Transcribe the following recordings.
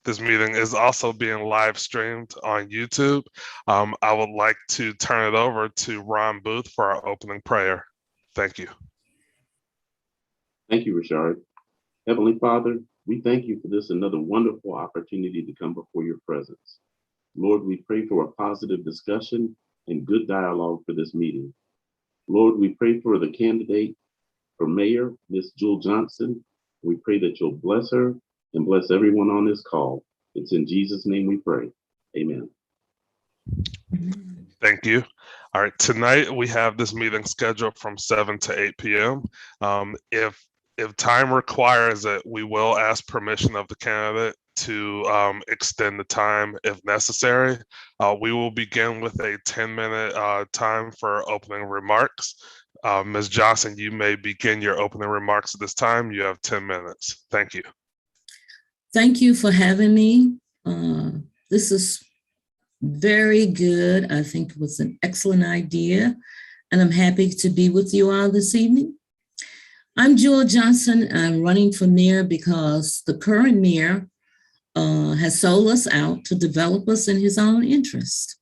This meeting is also being live streamed on YouTube. I would like to turn it over to Ron Booth for our opening prayer. Thank you. Thank you, Richard. Heavenly Father, we thank you for this another wonderful opportunity to come before your presence. Lord, we pray for a positive discussion and good dialogue for this meeting. Lord, we pray for the candidate for mayor, Ms. Jewel Johnson. We pray that you'll bless her and bless everyone on this call. It's in Jesus' name we pray. Amen. Thank you. All right, tonight we have this meeting scheduled from 7 to 8 p.m. If time requires it, we will ask permission of the candidate to extend the time if necessary. We will begin with a 10-minute time for opening remarks. Ms. Johnson, you may begin your opening remarks at this time. You have 10 minutes. Thank you. Thank you for having me. This is very good. I think it was an excellent idea, and I'm happy to be with you all this evening. I'm Jewel Johnson. I'm running for mayor because the current mayor has sold us out to developers in his own interest.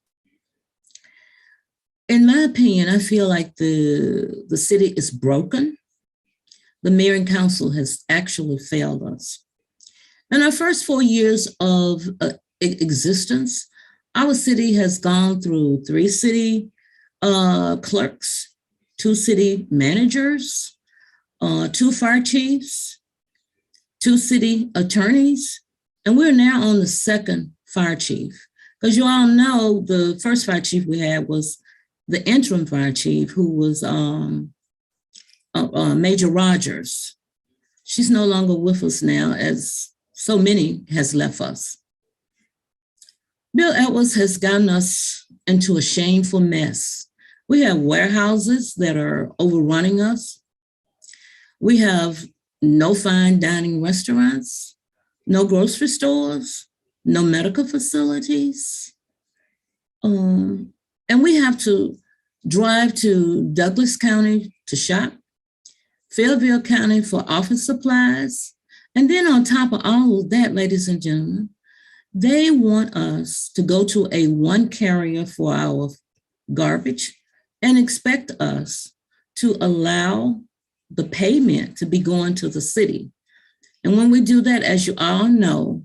In my opinion, I feel like the city is broken. The mayor and council has actually failed us. In our first 4 years of existence, our city has gone through 3 city clerks, 2 city managers, 2 fire chiefs, 2 city attorneys, and we're now on the 2nd fire chief. Because you all know the first fire chief we had was the interim fire chief, who was Major Rogers. She's no longer with us now, as so many has left us. Bill Edwards has gotten us into a shameful mess. We have warehouses that are overrunning us. We have no fine dining restaurants, no grocery stores, no medical facilities. And we have to drive to Douglas County to shop, Fairfield County for office supplies. And then on top of all of that, ladies and gentlemen, they want us to go to a one carrier for our garbage and expect us to allow the payment to be going to the city. And when we do that, as you all know,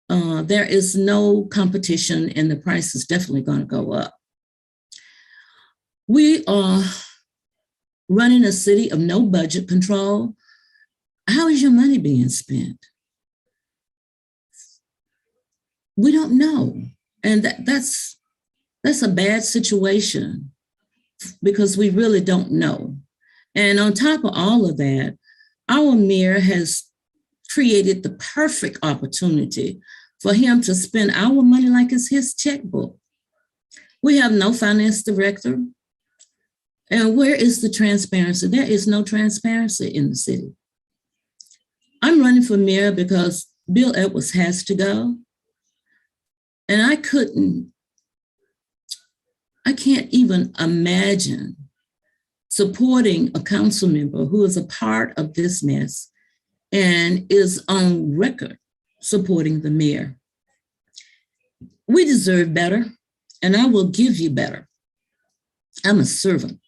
there is no competition and the price is definitely going to go up. We are running a city of no budget control. How is your money being spent? We don't know. And that's a bad situation because we really don't know. And on top of all of that, our mayor has created the perfect opportunity for him to spend our money like it's his checkbook. We have no finance director. And where is the transparency? There is no transparency in the city. I'm running for mayor because Bill Edwards has to go. And I can't even imagine supporting a council member who is a part of this mess and is on record supporting the mayor. We deserve better, and I will give you better. I'm a servant.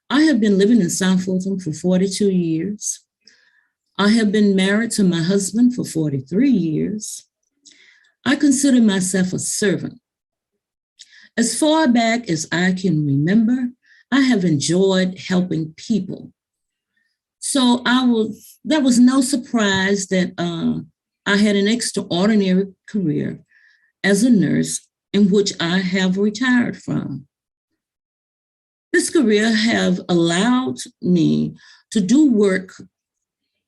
I have been living in South Fulton for 42 years. I have been married to my husband for 43 years. I consider myself a servant. As far back as I can remember, I have enjoyed helping people. So there was no surprise that I had an extraordinary career as a nurse in which I have retired from. This career have allowed me to do work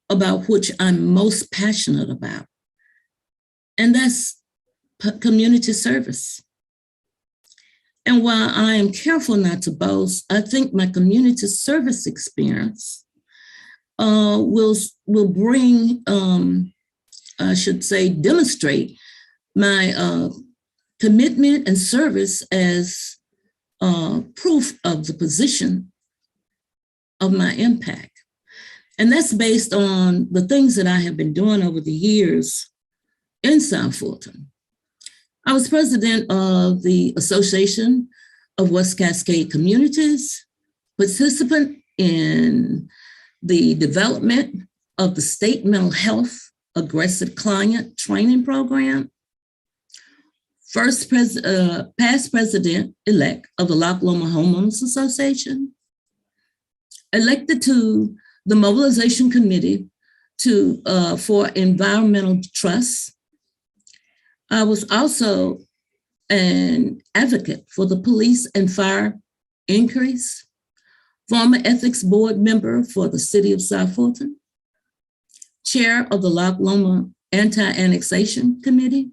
about which I'm most passionate about, and that's community service. And while I am careful not to boast, I think my community service experience will bring, I should say, demonstrate my commitment and service as proof of the position of my impact. And that's based on the things that I have been doing over the years in South Fulton. I was president of the Association of West Cascade Communities, participant in the development of the state mental health aggressive client training program, past president-elect of the Loch Lomond Homeowners Association, elected to the mobilization committee for environmental trust. I was also an advocate for the police and fire increase, former ethics board member for the city of South Fulton, chair of the Loch Lomond Anti-Annexation Committee,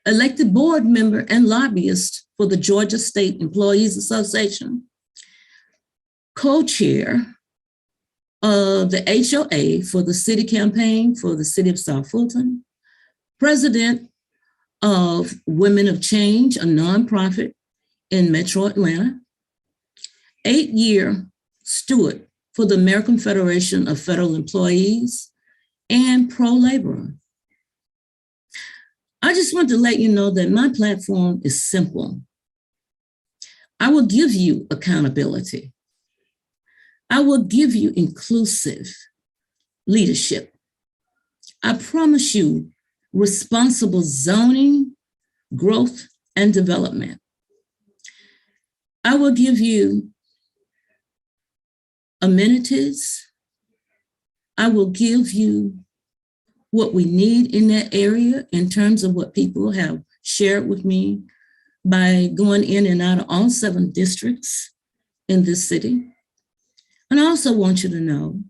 elected board member and lobbyist for the Georgia State Employees Association, co-chair of the HOA for the city campaign for the city of South Fulton, president of Women of Change, a nonprofit in Metro Atlanta, 8-year steward for the American Federation of Federal Employees, and pro-laborer. I just want to let you know that my platform is simple. I will give you accountability. I will give you inclusive leadership. I promise you responsible zoning, growth, and development. I will give you amenities. I will give you what we need in that area in terms of what people have shared with me by going in and out of all 7 districts in this city. And I also want you to know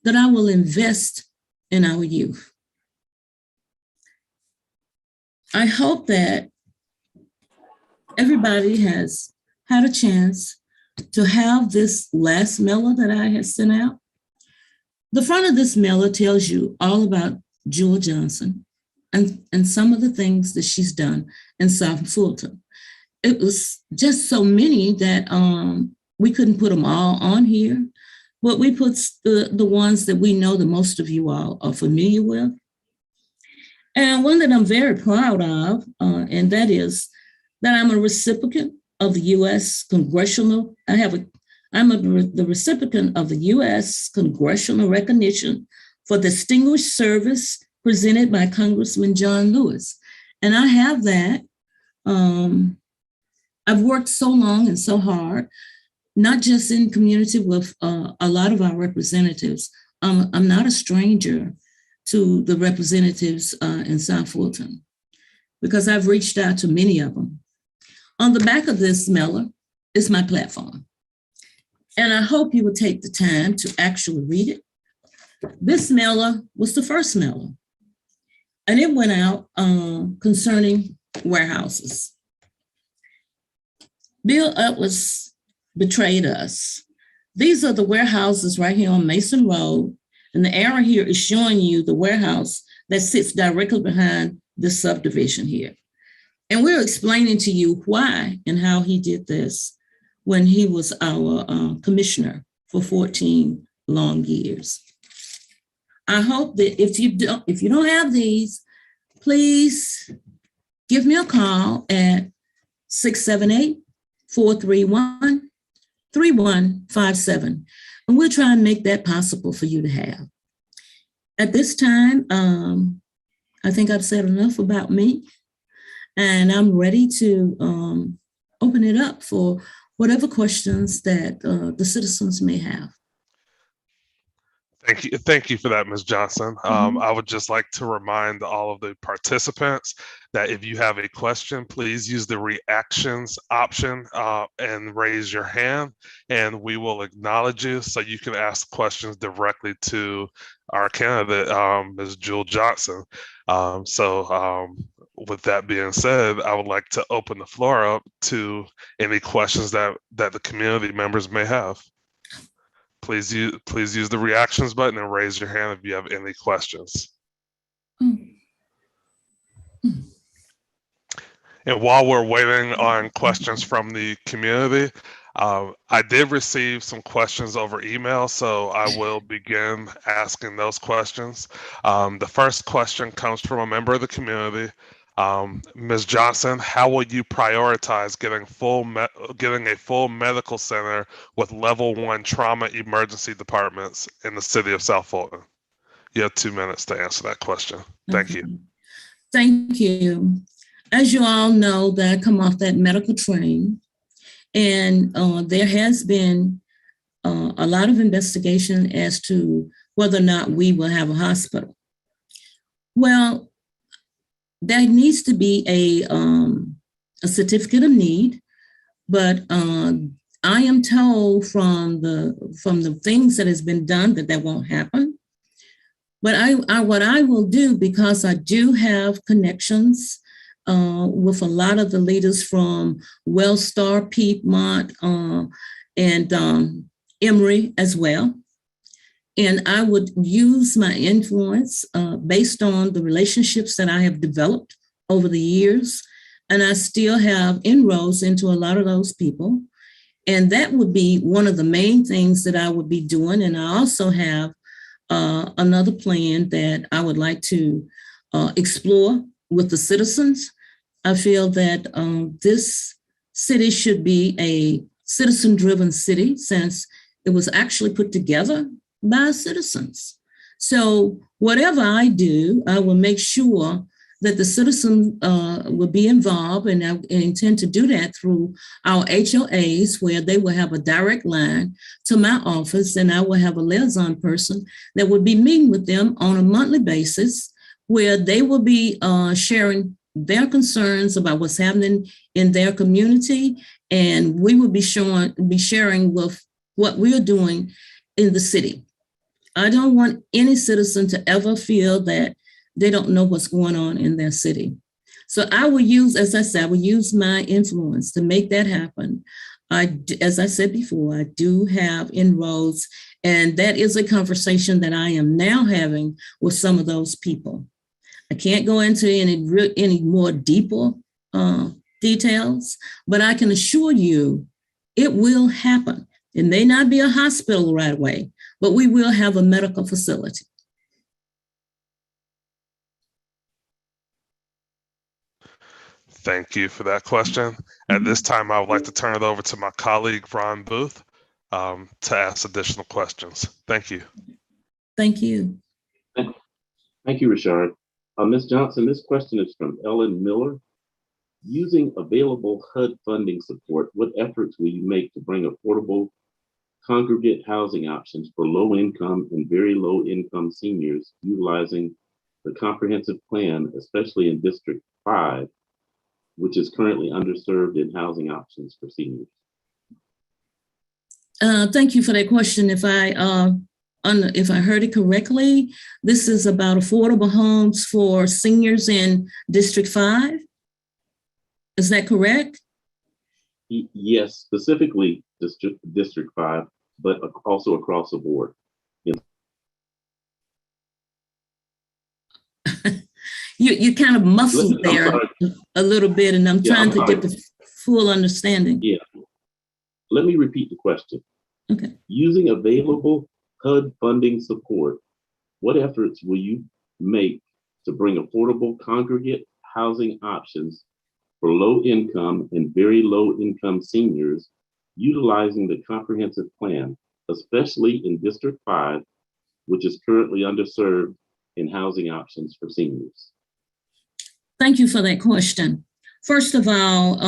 that I will invest in our youth. I hope that everybody has had a chance to have this last mailer that I had sent out. The front of this mailer tells you all about Jewel Johnson and some of the things that she's done in South Fulton. It was just so many that we couldn't put them all on here, but we put the ones that we know the most of you all are familiar with. And one that I'm very proud of, and that is that I'm a recipient of the U.S. Congressional, the recipient of the U.S. Congressional recognition for distinguished service presented by Congressman John Lewis. And I have that. I've worked so long and so hard, not just in community with a lot of our representatives. I'm not a stranger to the representatives in South Fulton because I've reached out to many of them. On the back of this mailer is my platform. And I hope you will take the time to actually read it. This mailer was the first mailer, and it went out concerning warehouses. Bill Upwards betrayed us. These are the warehouses right here on Mason Road, and the arrow here is showing you the warehouse that sits directly behind this subdivision here. And we're explaining to you why and how he did this when he was our commissioner for 14 long years. I hope that if you don't have these, please give me a call at 678-431-3157. And we'll try and make that possible for you to have. At this time, I think I've said enough about me, and I'm ready to open it up for whatever questions that the citizens may have. Thank you for that, Ms. Johnson. I would just like to remind all of the participants that if you have a question, please use the reactions option and raise your hand, and we will acknowledge you so you can ask questions directly to our candidate, Ms. Jewel Johnson. With that being said, I would like to open the floor up to any questions that the community members may have. Please use the reactions button and raise your hand if you have any questions. And while we're waiting on questions from the community, I did receive some questions over email, so I will begin asking those questions. The first question comes from a member of the community. Ms. Johnson, how will you prioritize getting a full medical center with level 1 trauma emergency departments in the city of South Fulton? You have 2 minutes to answer that question. Thank you. Thank you. As you all know, that I come off that medical train, and there has been a lot of investigation as to whether or not we will have a hospital. Well, there needs to be a certificate of need, but I am told from the things that has been done that won't happen. But what I will do, because I do have connections with a lot of the leaders from Wellstar, Piedmont, and Emory as well. And I would use my influence based on the relationships that I have developed over the years. And I still have inroads into a lot of those people. And that would be one of the main things that I would be doing. And I also have another plan that I would like to explore with the citizens. I feel that this city should be a citizen-driven city, since it was actually put together by citizens. So whatever I do, I will make sure that the citizen will be involved, and I intend to do that through our HOAs, where they will have a direct line to my office, and I will have a liaison person that will be meeting with them on a monthly basis, where they will be sharing their concerns about what's happening in their community, and we will be sharing with what we're doing in the city. I don't want any citizen to ever feel that they don't know what's going on in their city. So I will use, as I said, I will use my influence to make that happen. As I said before, I do have inroads, and that is a conversation that I am now having with some of those people. I can't go into any more deeper details, but I can assure you it will happen. It may not be a hospital right away, but we will have a medical facility. Thank you for that question. At this time, I would like to turn it over to my colleague, Ron Booth, to ask additional questions. Thank you. Thank you. Thank you, Richard. Ms. Johnson, this question is from Ellen Miller. Using available HUD funding support, what efforts will you make to bring affordable congregate housing options for low-income and very low-income seniors utilizing the comprehensive plan, especially in District 5, which is currently underserved in housing options for seniors? Thank you for that question. If I heard it correctly, this is about affordable homes for seniors in District 5. Is that correct? Yes, specifically District 5, but also across the board. Yes. You kind of muscled there a little bit, and I'm trying to get the full understanding. Yeah. Let me repeat the question. Okay. Using available HUD funding support, what efforts will you make to bring affordable congregate housing options for low-income and very low-income seniors utilizing the comprehensive plan, especially in District 5, which is currently underserved in housing options for seniors? Thank you for that question. First of all,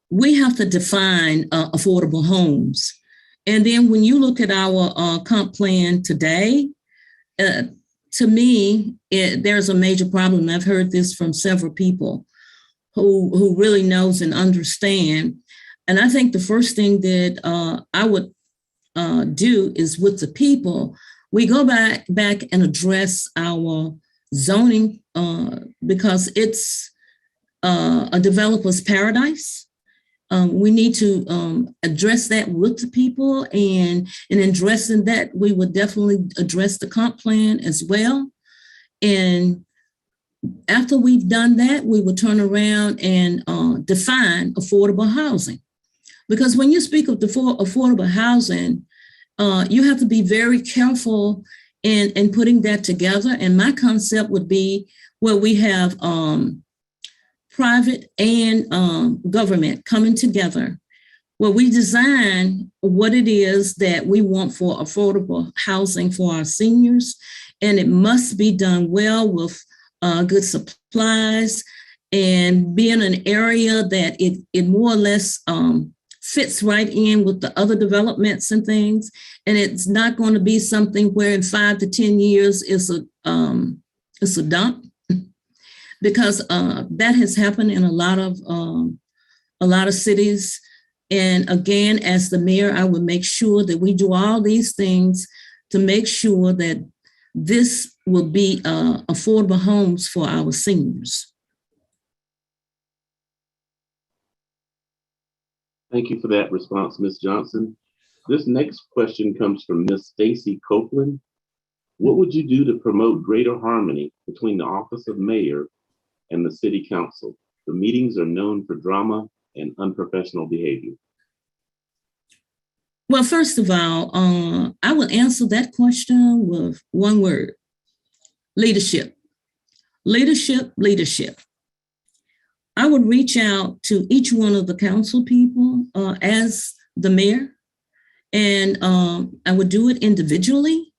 we have to define affordable homes. And then when you look at our comp plan today, to me, there's a major problem. I've heard this from several people who really knows and understand. And I think the first thing that I would do is, with the people, we go back and address our zoning because it's a developer's paradise. We need to address that with the people, and in addressing that, we would definitely address the comp plan as well. And after we've done that, we will turn around and define affordable housing. Because when you speak of the affordable housing, you have to be very careful in putting that together. And my concept would be where we have private and government coming together, where we design what it is that we want for affordable housing for our seniors. And it must be done well with good supplies and be in an area that it more or less fits right in with the other developments and things. And it's not going to be something where in 5 to 10 years it's a dump, because that has happened in a lot of cities. And again, as the mayor, I would make sure that we do all these things to make sure that this will be affordable homes for our seniors. Thank you for that response, Ms. Johnson. This next question comes from Ms. Stacy Copeland. What would you do to promote greater harmony between the office of mayor and the city council? The meetings are known for drama and unprofessional behavior. Well, first of all, I will answer that question with one word: leadership. Leadership, leadership. I would reach out to each one of the council people as the mayor, and I would do it individually.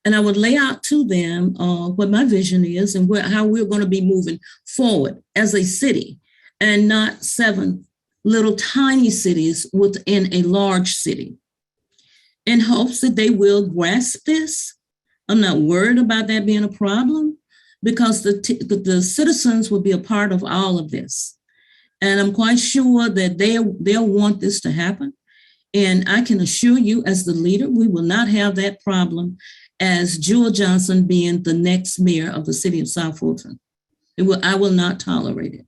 And I would lay out to them what my vision is and how we're going to be moving forward as a city, and not 7 little tiny cities within a large city, in hopes that they will grasp this. I'm not worried about that being a problem, because the citizens will be a part of all of this. And I'm quite sure that they'll want this to happen. And I can assure you, as the leader, we will not have that problem as Jewel Johnson being the next mayor of the city of South Fulton. I will not tolerate it.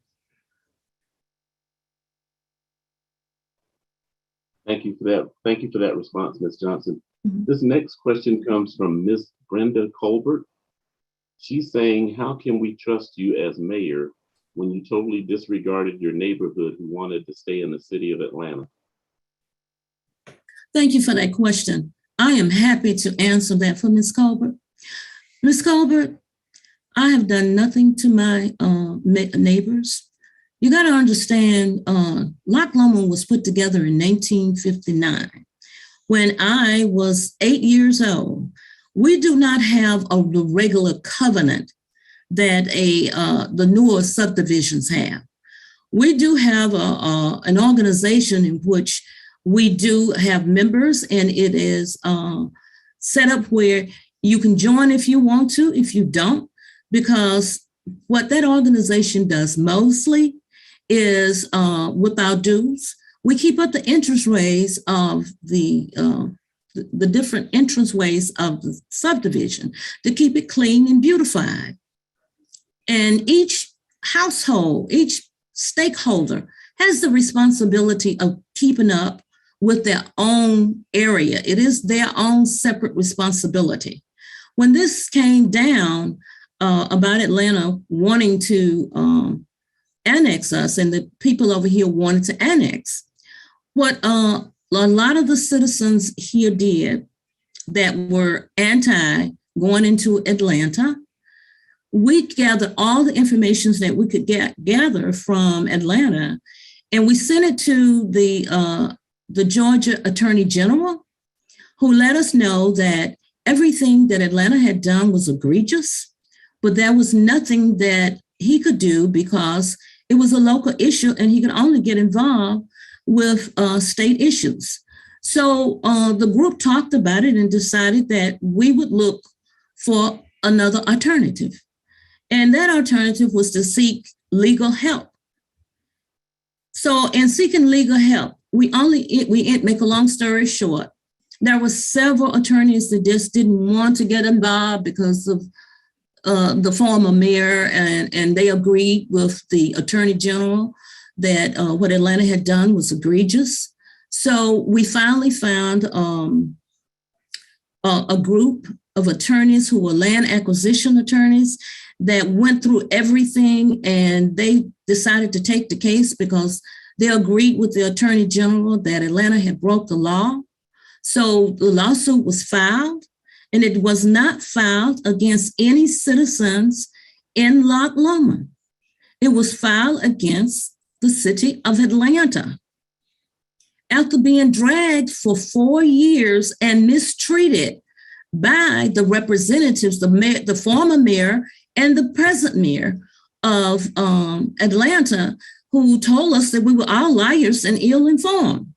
Thank you for that. Thank you for that response, Ms. Johnson. Mm-hmm. This next question comes from Ms. Brenda Colbert. She's saying, how can we trust you as mayor when you totally disregarded your neighborhood who wanted to stay in the city of Atlanta? Thank you for that question. I am happy to answer that for Ms. Colbert. Ms. Colbert, I have done nothing to my neighbors. You got to understand, Loch Lomond was put together in 1959. When I was 8 years old, we do not have the regular covenant that the newer subdivisions have. We do have an organization in which we do have members, and it is set up where you can join if you want to, if you don't, because what that organization does mostly is with our dues, we keep up the interest rates of the different entranceways of the subdivision to keep it clean and beautified. And each household, each stakeholder has the responsibility of keeping up with their own area. It is their own separate responsibility. When this came down about Atlanta wanting to annex us, and the people over here wanted to annex, what a lot of the citizens here did that were anti going into Atlanta, we gathered all the information that we could gather from Atlanta, and we sent it to the Georgia Attorney General, who let us know that everything that Atlanta had done was egregious, but there was nothing that he could do because it was a local issue and he could only get involved with state issues. So the group talked about it and decided that we would look for another alternative. And that alternative was to seek legal help. So in seeking legal help, we make a long story short, there were several attorneys that just didn't want to get involved because of the former mayor, and they agreed with the attorney general that what Atlanta had done was egregious. So we finally found a group of attorneys who were land acquisition attorneys that went through everything, and they decided to take the case because They agreed with the Attorney General that Atlanta had broke the law. So the lawsuit was filed, and it was not filed against any citizens in Loch Lomond. It was filed against the city of Atlanta. After being dragged for 4 years and mistreated by the representatives, the former mayor and the present mayor of Atlanta, who told us that we were all liars and ill-informed.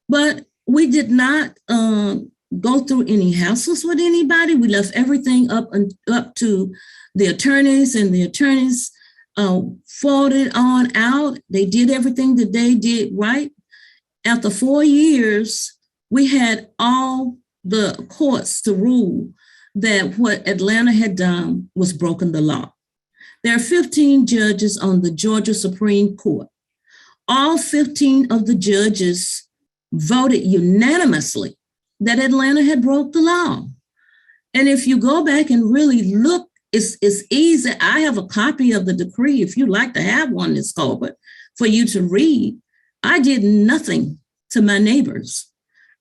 But we did not go through any hassles with anybody. We left everything up to the attorneys, and the attorneys fought it on out. They did everything that they did right. After 4 years, we had all the courts to rule that what Atlanta had done was broken the law. There are 15 judges on the Georgia Supreme Court. All 15 of the judges voted unanimously that Atlanta had broke the law. And if you go back and really look, it's easy. I have a copy of the decree if you'd like to have one, Ms. Colbert, for you to read. I did nothing to my neighbors.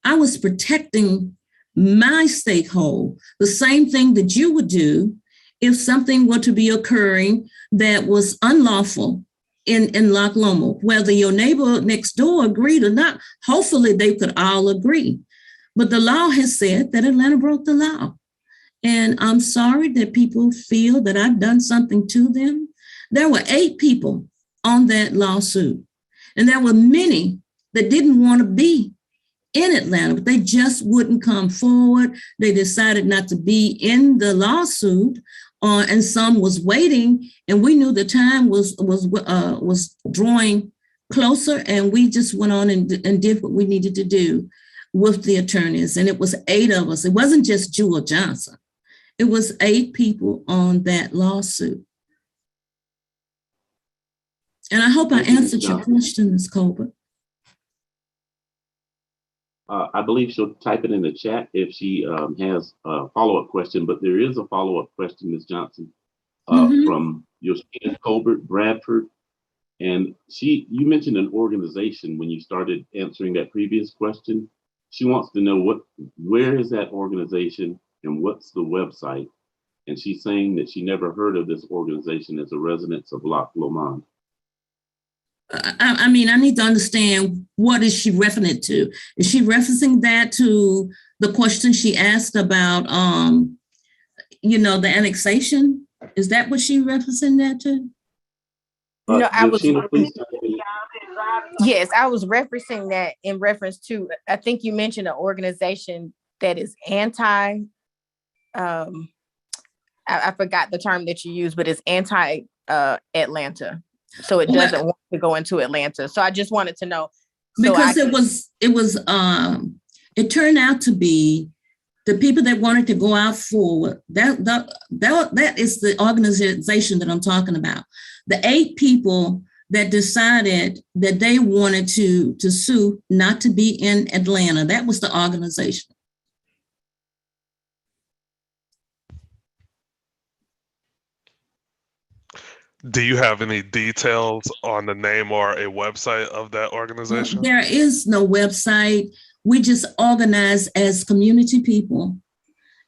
I was protecting my stakeholder, the same thing that you would do if something were to be occurring that was unlawful in Loch Lomond, whether your neighbor next door agreed or not. Hopefully they could all agree. But the law has said that Atlanta broke the law. And I'm sorry that people feel that I've done something to them. There were 8 people on that lawsuit, and there were many that didn't want to be in Atlanta, but they just wouldn't come forward. They decided not to be in the lawsuit, and some was waiting, and we knew the time was drawing closer, and we just went on and did what we needed to do with the attorneys. And it was 8 of us. It wasn't just Jewel Johnson. It was 8 people on that lawsuit. And I hope I answered your question, Ms. Colbert. I believe she'll type it in the chat if she has a follow-up question, but there is a follow-up question, Ms. Johnson, from Yoshina Colbert Bradford. And you mentioned an organization when you started answering that previous question. She wants to know where is that organization and what's the website? And she's saying that she never heard of this organization as a resident of Loch Lomond. I mean, I need to understand, what is she referring to? Is she referencing that to the question she asked about, the annexation? Is that what she referencing that to? No, I was. Please. Yes, I was referencing that in reference to, I think you mentioned an organization that is anti, I forgot the term that you used, but it's anti-Atlanta. So it doesn't want to go into Atlanta. So I just wanted to know. Because it turned out to be the people that wanted to go out forward. That is the organization that I'm talking about. The 8 people that decided that they wanted to sue not to be in Atlanta. That was the organization. Do you have any details on the name or a website of that organization? There is no website. We just organized as community people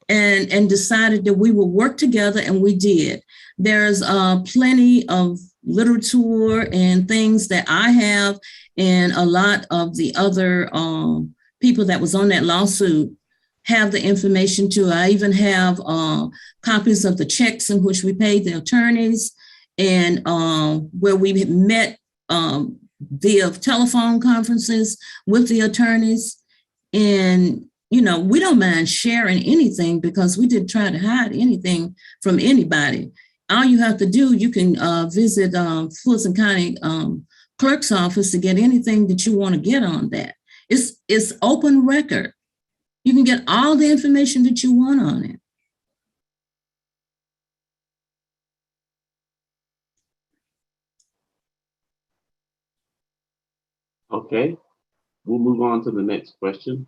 and decided that we would work together, and we did. There's plenty of literature and things that I have, and a lot of the other people that was on that lawsuit have the information too. I even have copies of the checks in which we paid the attorneys, and where we met via telephone conferences with the attorneys. And, we don't mind sharing anything, because we didn't try to hide anything from anybody. All you have to do, you can visit Fulton County Clerk's office to get anything that you want to get on that. It's open record. You can get all the information that you want on it. Okay, we'll move on to the next question.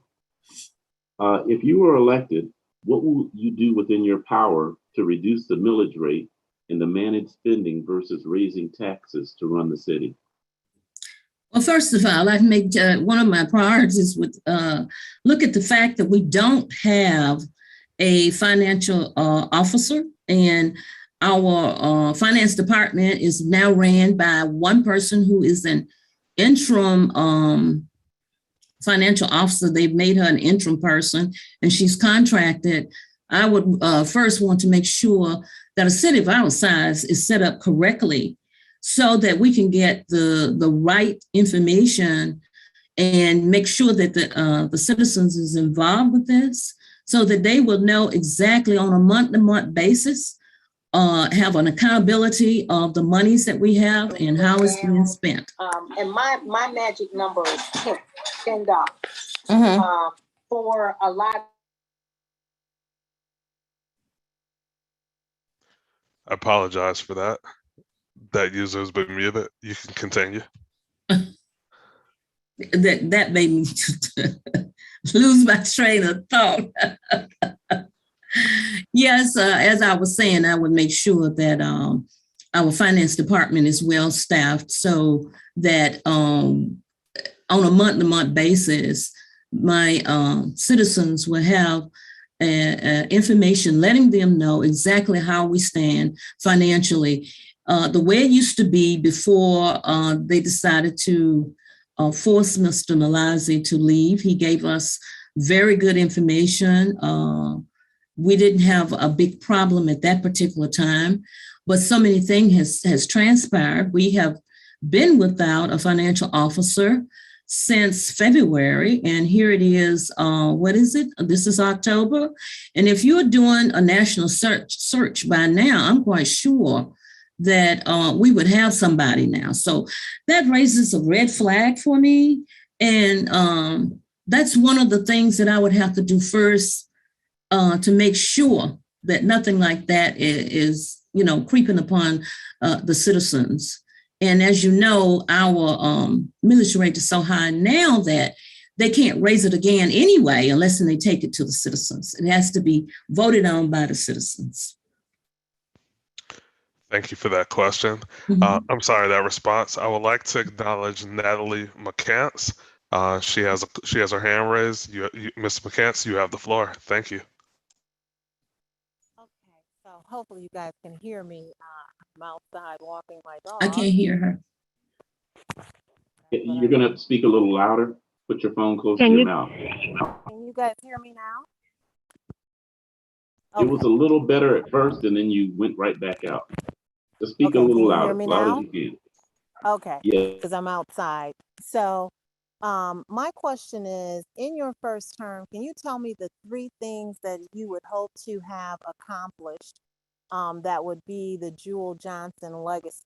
If you were elected, what will you do within your power to reduce the millage rate and the managed spending versus raising taxes to run the city? Well, first of all, I'd make one of my priorities would look at the fact that we don't have a financial officer, and our finance department is now ran by one person who is an interim financial officer. They've made her an interim person, and she's contracted. I would first want to make sure that a city of our size is set up correctly so that we can get the right information and make sure that the citizens is involved with this so that they will know exactly on a month-to-month basis, have an accountability of the monies that we have and how it's being spent. And my magic number is $10 for a lot. I apologize for that. That user has been muted. You can continue. That made me lose my train of thought. Yes, as I was saying, I would make sure that our finance department is well staffed so that on a month-to-month basis, my citizens will have information letting them know exactly how we stand financially. The way it used to be before they decided to force Mr. Malazi to leave, he gave us very good information. We didn't have a big problem at that particular time, but so many things has transpired. We have been without a financial officer since February, and here it is. What is it? This is October, and if you're doing a national search by now, I'm quite sure that we would have somebody now. So that raises a red flag for me, and that's one of the things that I would have to do first to make sure that nothing like that is creeping upon the citizens. And as you know, our millage rate is so high now that they can't raise it again anyway unless they take it to the citizens. It has to be voted on by the citizens. Thank you for that question. I'm sorry, that response. I would like to acknowledge Natalie McCants. She has her hand raised. Ms. McCants, you have the floor. Thank you. Okay, so hopefully you guys can hear me. I'm outside walking my dog. I can't hear her. You're gonna speak a little louder. Put your phone close to your mouth. Can you guys hear me now? It was a little better at first, and then you went right back out. Just speak a little louder, loud as you can. Okay. Yeah. Because I'm outside. So my question is, in your first term, can you tell me the 3 things that you would hope to have accomplished that would be the Jewel Johnson legacy?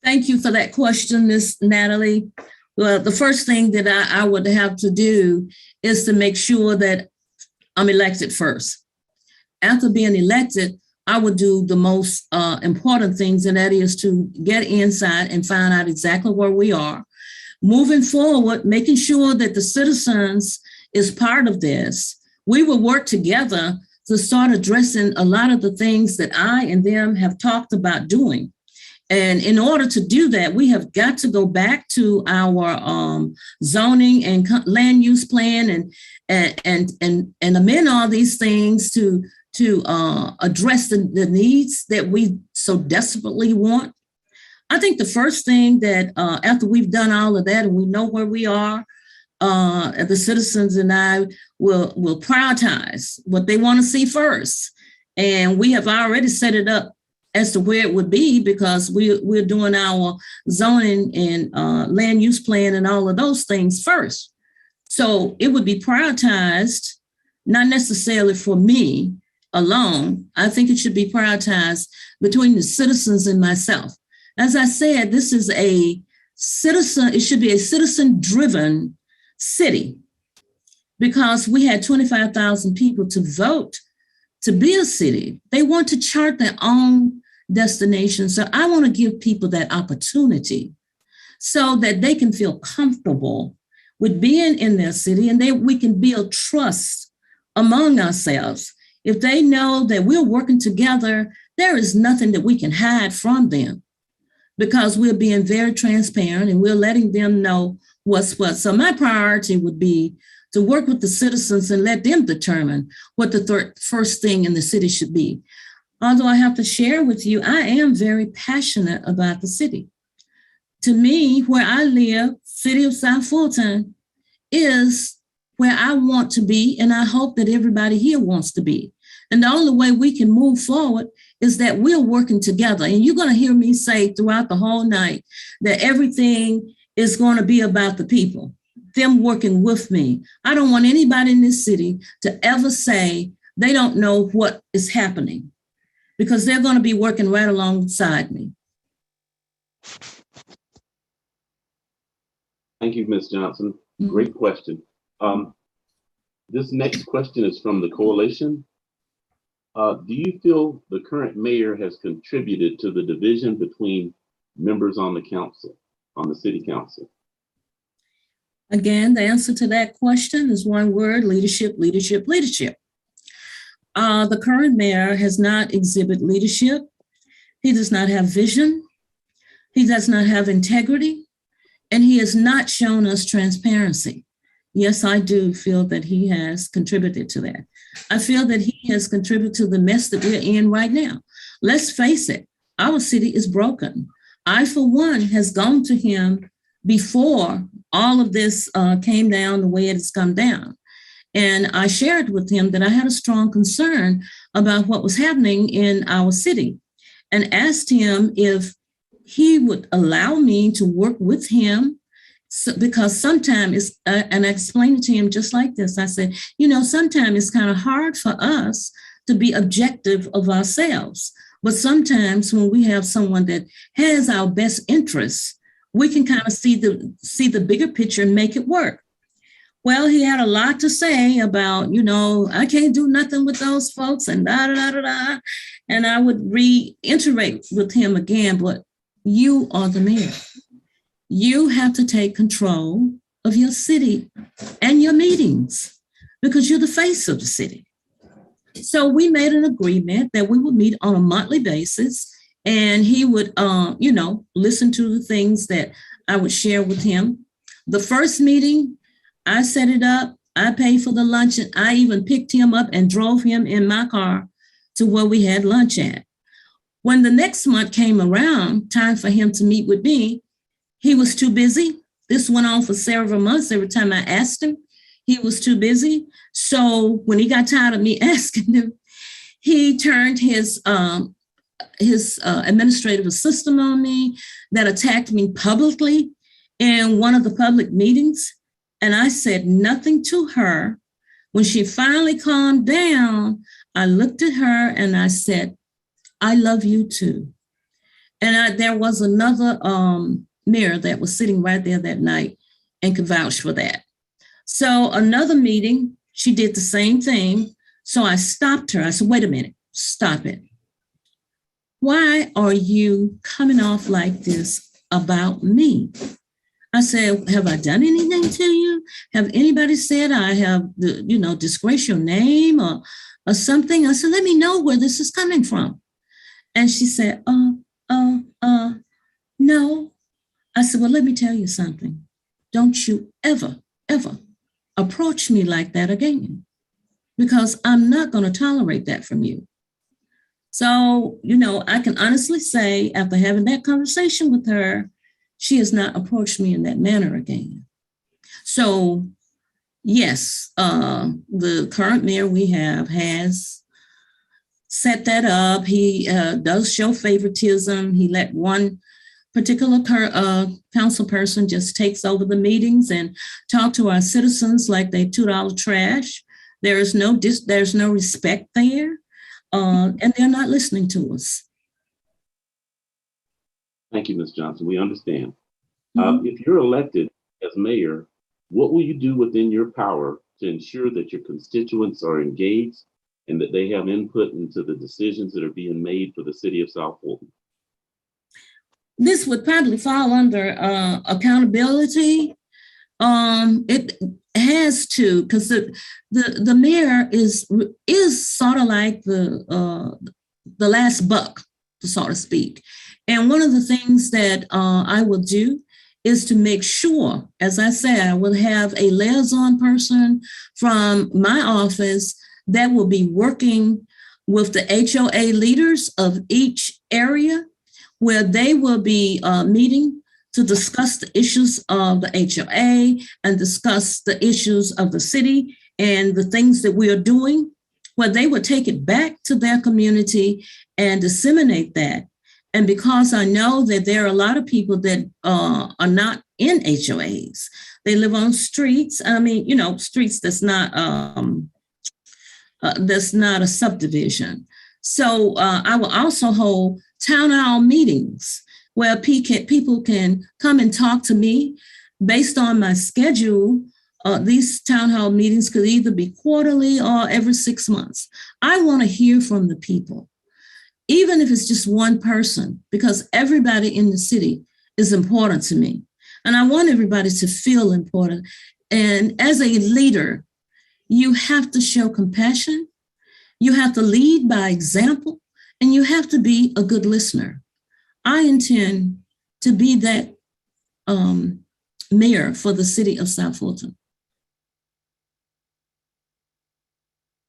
Thank you for that question, Ms. Natalie. Well, the first thing that I would have to do is to make sure that I'm elected first. After being elected, I would do the most important things, and that is to get inside and find out exactly where we are. Moving forward, making sure that the citizens is part of this. We will work together to start addressing a lot of the things that I and them have talked about doing. And in order to do that, we have got to go back to our zoning and land use plan and amend all these things to address the needs that we so desperately want. I think the first thing that after we've done all of that and we know where we are, the citizens and I will prioritize what they want to see first. And we have already set it up as to where it would be because we're doing our zoning and land use plan and all of those things first. So it would be prioritized, not necessarily for me alone. I think it should be prioritized between the citizens and myself. As I said, this is it should be a citizen-driven city because we had 25,000 people to vote to be a city. They want to chart their own destination. So I want to give people that opportunity so that they can feel comfortable with being in their city and we can build trust among ourselves. If they know that we're working together, there is nothing that we can hide from them because we're being very transparent and we're letting them know what's what. So my priority would be to work with the citizens and let them determine what the first thing in the city should be. Although I have to share with you, I am very passionate about the city. To me, where I live, city of South Fulton, is where I want to be, and I hope that everybody here wants to be. And the only way we can move forward is that we're working together. And you're going to hear me say throughout the whole night that everything is going to be about the people, them working with me. I don't want anybody in this city to ever say they don't know what is happening, because they're going to be working right alongside me. Thank you, Ms. Johnson. Great question. This next question is from the coalition. Do you feel the current mayor has contributed to the division between members on the council, on the city council? Again, the answer to that question is one word: leadership, leadership, leadership. The current mayor has not exhibited leadership. He does not have vision. He does not have integrity. And he has not shown us transparency. Yes, I do feel that he has contributed to that. I feel that he has contributed to the mess that we're in right now. Let's face it, our city is broken. I, for one, has gone to him before all of this came down the way it has come down. And I shared with him that I had a strong concern about what was happening in our city, and asked him if he would allow me to work with him. So, because sometimes and I explained it to him just like this. I said, sometimes it's kind of hard for us to be objective of ourselves. But sometimes when we have someone that has our best interests, we can kind of see the bigger picture and make it work. Well, he had a lot to say about, I can't do nothing with those folks and da da da da da. And I would reiterate with him again, but you are the mayor. You have to take control of your city and your meetings, because you're the face of the city. So we made an agreement that we would meet on a monthly basis, and he would, listen to the things that I would share with him. The first meeting, I set it up, I paid for the lunch, and I even picked him up and drove him in my car to where we had lunch at. When the next month came around, time for him to meet with me, he was too busy. This went on for several months. Every time I asked him, he was too busy. So when he got tired of me asking him, he turned his administrative assistant on me, that attacked me publicly in one of the public meetings. And I said nothing to her. When she finally calmed down, I looked at her and I said, I love you too. And there was another mayor that was sitting right there that night and could vouch for that. So another meeting, she did the same thing. So I stopped her. I said, wait a minute, stop it. Why are you coming off like this about me? I said, have I done anything to you? Have anybody said I have, disgraced your name or something? I said, let me know where this is coming from. And she said, no. I said, well, let me tell you something. Don't you ever, ever approach me like that again, because I'm not going to tolerate that from you. So, I can honestly say, after having that conversation with her, she has not approached me in that manner again. So, yes, the current mayor we have has set that up. He does show favoritism. He let one particular council person just takes over the meetings and talk to our citizens like they $2 trash. There's no respect there, and they're not listening to us. Thank you, Ms. Johnson. We understand. If you're elected as mayor, what will you do within your power to ensure that your constituents are engaged and that they have input into the decisions that are being made for the city of South Fulton? This would probably fall under accountability. It has to, because the mayor is sort of like the last buck, so to speak. And one of the things that I will do is to make sure, as I said, I will have a liaison person from my office that will be working with the HOA leaders of each area, where they will be meeting to discuss the issues of the HOA and discuss the issues of the city and the things that we are doing, where they would take it back to their community and disseminate that. And because I know that there are a lot of people that are not in HOAs, they live on streets. I mean, you know, streets that's not a subdivision. So I will also hold town hall meetings where people can come and talk to me based on my schedule. These town hall meetings could either be quarterly or every 6 months. I want to hear from the people, even if it's just one person, because everybody in the city is important to me. And I want everybody to feel important. And as a leader, you have to show compassion. You have to lead by example, and you have to be a good listener. I intend to be that mayor for the city of South Fulton.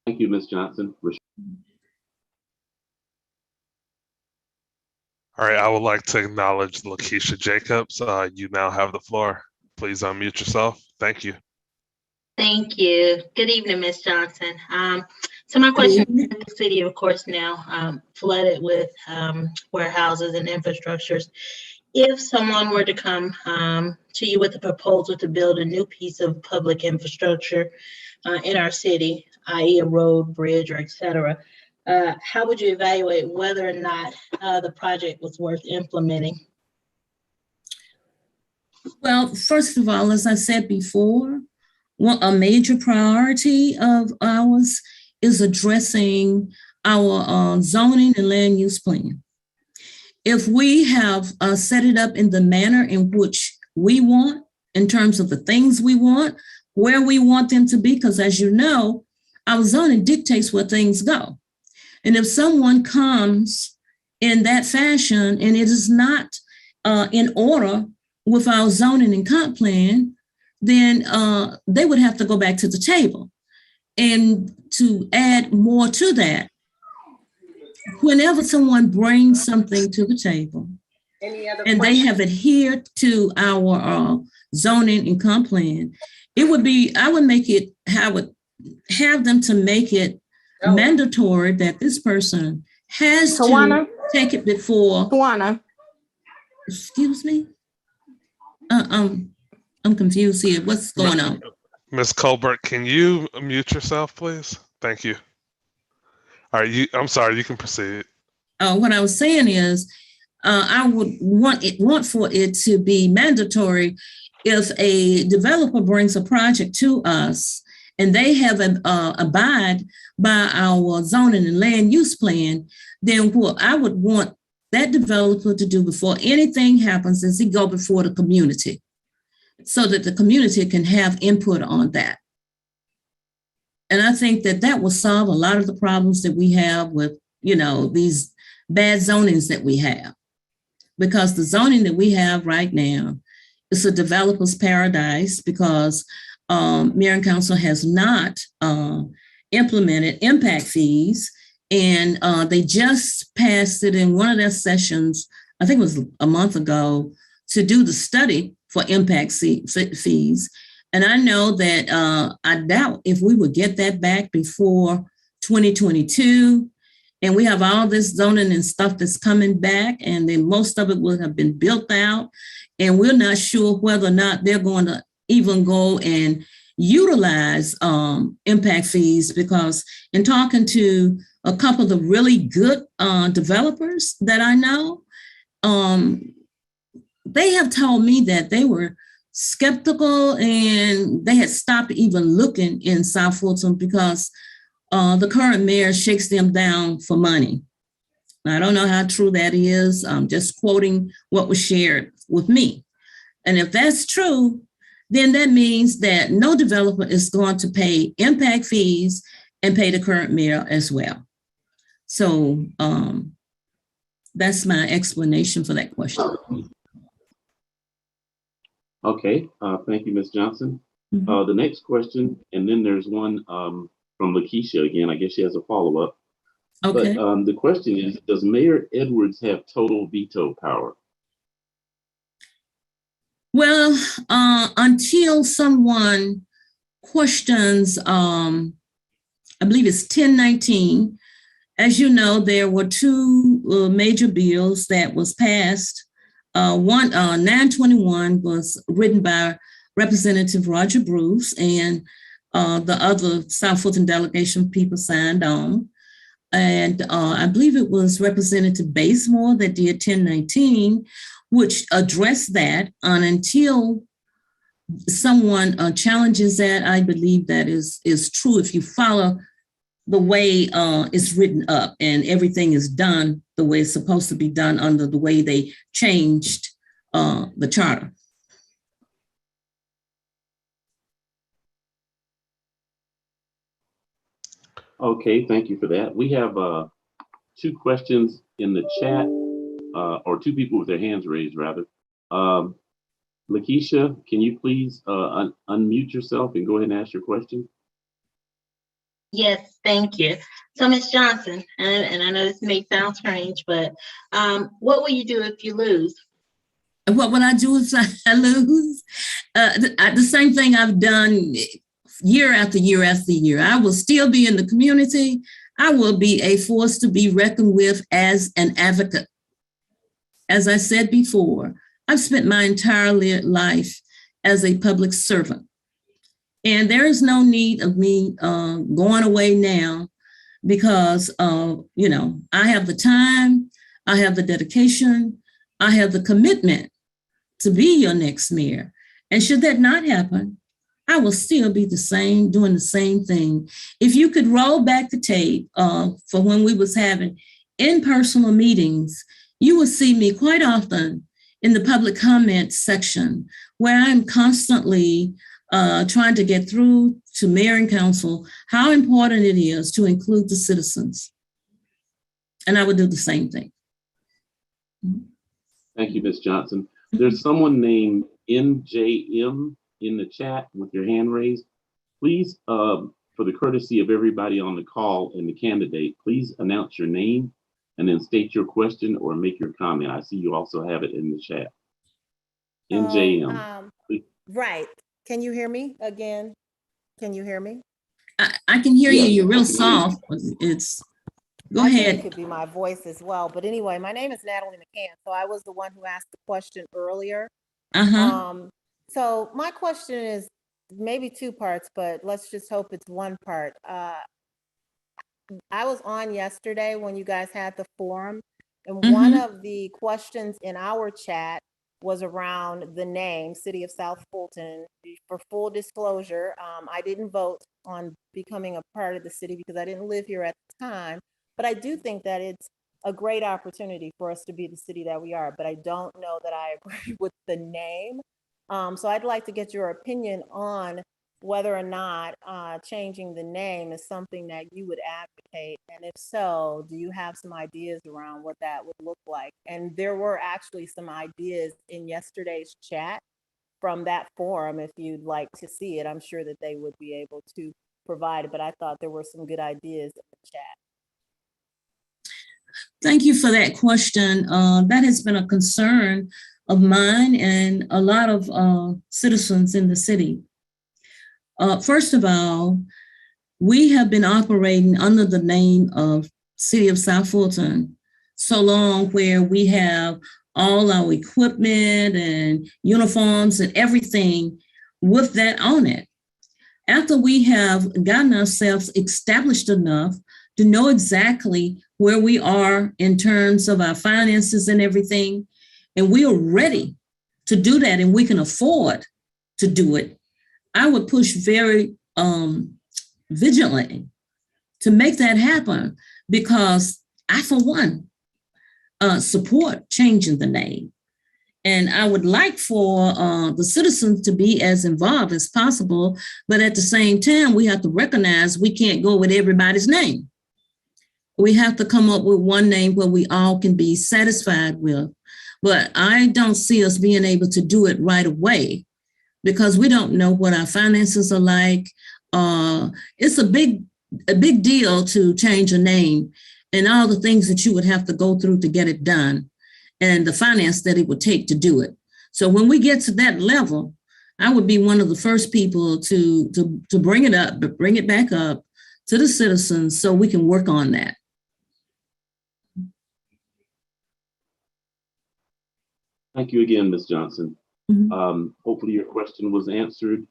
Thank you, Ms. Johnson. All right, I would like to acknowledge Lakeisha Jacobs. You now have the floor. Please unmute yourself. Thank you. Thank you. Good evening, Ms. Johnson. So my question is, the city, of course, now flooded with warehouses and infrastructures. If someone were to come to you with a proposal to build a new piece of public infrastructure in our city, i.e. a road, bridge, or et cetera, how would you evaluate whether or not the project was worth implementing? Well, first of all, as I said before, a major priority of ours is addressing our zoning and land use plan. If we have set it up in the manner in which we want, in terms of the things we want, where we want them to be, because as you know, our zoning dictates where things go. And if someone comes in that fashion and it is not in order with our zoning and comp plan, then they would have to go back to the table. And to add more to that, whenever someone brings something to the table and they have adhered to our zoning and comp plan, it would be, I would have them to make it mandatory that this person has to take it before. Tawana. Excuse me? I'm confused here. What's going on? Ms. Colbert, can you mute yourself, please? Thank you. All right, I'm sorry, you can proceed. What I was saying is, I would want for it to be mandatory if a developer brings a project to us and they have abide by our zoning and land use plan, then what I would want that developer to do before anything happens is he go before the community so that the community can have input on that. And I think that that will solve a lot of the problems that we have with, you know, these bad zonings that we have. Because the zoning that we have right now is a developer's paradise because Mayor and Council has not implemented impact fees. And they just passed it in one of their sessions, I think it was a month ago, to do the study for impact fees. And I know that I doubt if we would get that back before 2022. And we have all this zoning and stuff that's coming back, and then most of it will have been built out. And we're not sure whether or not they're going to even go and utilize impact fees, because in talking to a couple of the really good developers that I know, they have told me that they were skeptical and they had stopped even looking in South Fulton because the current mayor shakes them down for money. I don't know how true that is. I'm just quoting what was shared with me. And if that's true, then that means that no developer is going to pay impact fees and pay the current mayor as well. So That's my explanation for that question. Okay, thank you, Ms. Johnson. Mhm. The next question, and then there's one from Lakeisha again. I guess she has a follow-up. Okay. But the question is, does Mayor Edwards have total veto power? Well, until someone questions, I believe it's 1019. As you know, there were two major bills that was passed. 921 was written by Representative Roger Bruce, and the other South Fulton delegation people signed on. And I believe it was Representative Bazemore that did 1019, which addressed that. And until someone challenges that, I believe that is true. If you follow the way it's written up and everything is done the way it's supposed to be done under the way they changed the charter. Okay, thank you for that. We have two questions in the chat, or two people with their hands raised, rather. Lakeisha, can you please unmute yourself and go ahead and ask your question? Yes, thank you. So, Ms. Johnson, and I know this may sound strange, but what will you do if you lose? What would I do if I lose? The same thing I've done year after year after year. I will still be in the community. I will be a force to be reckoned with as an advocate. As I said before, I've spent my entire life as a public servant. And there is no need of me going away now because, you know, I have the time, I have the dedication, I have the commitment to be your next mayor. And should that not happen, I will still be the same, doing the same thing. If you could roll back the tape for when we was having in-person meetings, you will see me quite often in the public comment section where I'm constantly trying to get through to mayor and council how important it is to include the citizens. And I would do the same thing. Thank you, Ms. Johnson. There's someone named MJM in the chat with your hand raised. Please, for the courtesy of everybody on the call and the candidate, please announce your name and then state your question or make your comment. I see you also have it in the chat. MJM. Right. Can you hear me again? Can you hear me? I can hear you. You're real soft. Go ahead. It could be my voice as well. But anyway, my name is Natalie McCann. So I was the one who asked the question earlier. So my question is maybe two parts, but let's just hope it's one part. I was on yesterday when you guys had the forum, and one of the questions in our chat was around the name City of South Fulton. For full disclosure, I didn't vote on becoming a part of the city because I didn't live here at the time, but I do think that it's a great opportunity for us to be the city that we are, but I don't know that I agree with the name. So I'd like to get your opinion on whether or not changing the name is something that you would advocate. And if so, do you have some ideas around what that would look like? And there were actually some ideas in yesterday's chat from that forum. If you'd like to see it, I'm sure that they would be able to provide it, but I thought there were some good ideas in the chat. Thank you for that question. That has been a concern of mine and a lot of citizens in the city. First of all, we have been operating under the name of City of South Fulton so long, where we have all our equipment and uniforms and everything with that on it. After we have gotten ourselves established enough to know exactly where we are in terms of our finances and everything, and we are ready to do that and we can afford to do it, I would push very vigilantly to make that happen, because I, for one, support changing the name. And I would like for the citizens to be as involved as possible, but at the same time, we have to recognize we can't go with everybody's name. We have to come up with one name where we all can be satisfied with. But I don't see us being able to do it right away because we don't know what our finances are like. It's a big deal to change a name and all the things that you would have to go through to get it done and the finance that it would take to do it. So when we get to that level, I would be one of the first people to bring it up, but bring it back up to the citizens so we can work on that. Thank you again, Ms. Johnson. Mm-hmm. Hopefully your question was answered.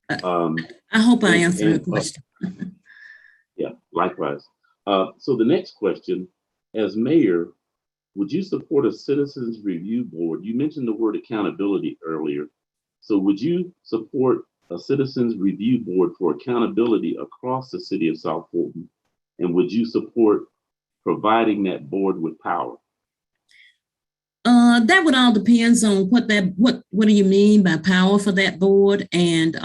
I hope I answered the question. Yeah, likewise. So the next question, as mayor, would you support a citizens review board? You mentioned the word accountability earlier. So would you support a citizens review board for accountability across the city of South Fulton? And would you support providing that board with power? That would all depends on what do you mean by power for that board? And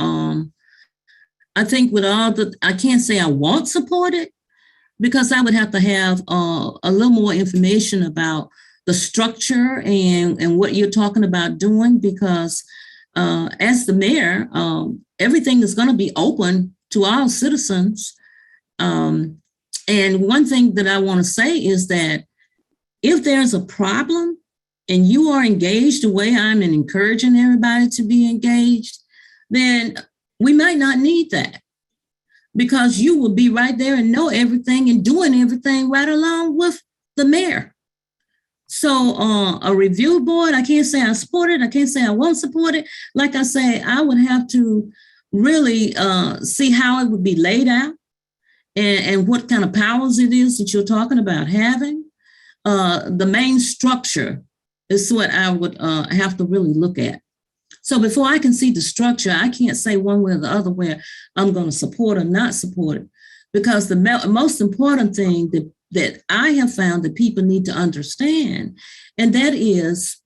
I think with all I can't say I won't support it because I would have to have a little more information about the structure and what you're talking about doing because as the mayor, everything is going to be open to all citizens. And one thing that I want to say is that if there's a problem and you are engaged the way I'm encouraging everybody to be engaged, then we might not need that because you will be right there and know everything and doing everything right along with the mayor. So a review board, I can't say I support it. I can't say I won't support it. Like I say, I would have to really see how it would be laid out and what kind of powers it is that you're talking about having. The main structure is what I would have to really look at. So before I can see the structure, I can't say one way or the other where I'm going to support or not support it. Because the most important thing that I have found that people need to understand, and that is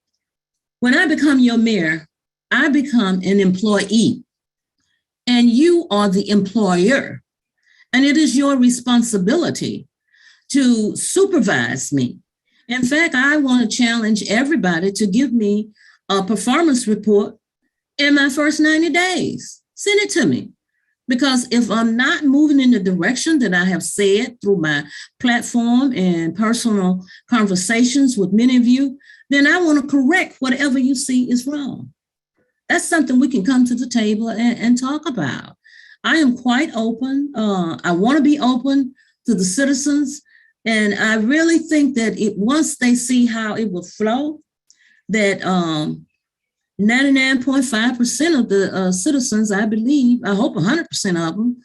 when I become your mayor, I become an employee and you are the employer. And it is your responsibility to supervise me. In fact, I want to challenge everybody to give me a performance report in my first 90 days. Send it to me. Because if I'm not moving in the direction that I have said through my platform and personal conversations with many of you, then I want to correct whatever you see is wrong. That's something we can come to the table and talk about. I am quite open. I want to be open to the citizens. And I really think that once they see how it will flow, that 99.5% of the citizens, I believe, I hope 100% of them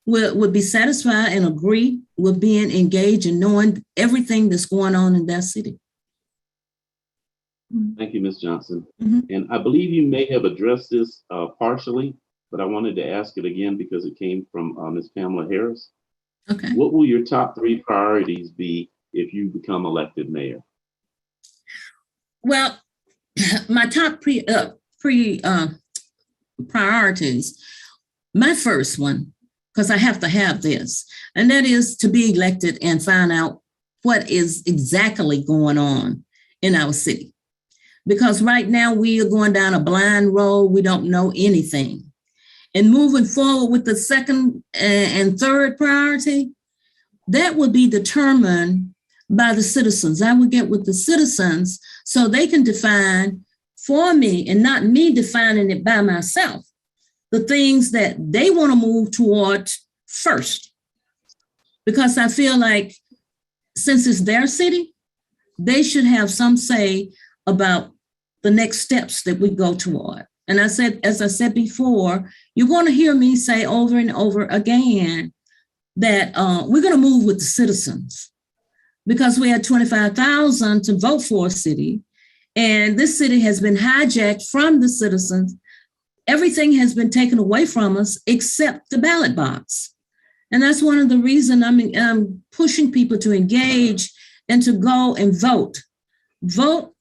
would be satisfied and agree with being engaged and knowing everything that's going on in that city. Thank you, Ms. Johnson. Mm-hmm. And I believe you may have addressed this partially, but I wanted to ask it again because it came from Ms. Pamela Harris. Okay. What will your top 3 priorities be if you become elected mayor? Well, my top priorities, my first one, because I have to have this, and that is to be elected and find out what is exactly going on in our city. Because right now we are going down a blind road. We don't know anything. And moving forward with the second and third priority, that would be determined by the citizens. I would get with the citizens so they can define for me and not me defining it by myself, the things that they want to move toward first. Because I feel like since it's their city, they should have some say about the next steps that we go toward. And I said, as I said before, you're going to hear me say over and over again that we're going to move with the citizens because we had 25,000 to vote for a city. And this city has been hijacked from the citizens. Everything has been taken away from us except the ballot box. And that's one of the reasons I'm pushing people to engage and to go and vote. Vote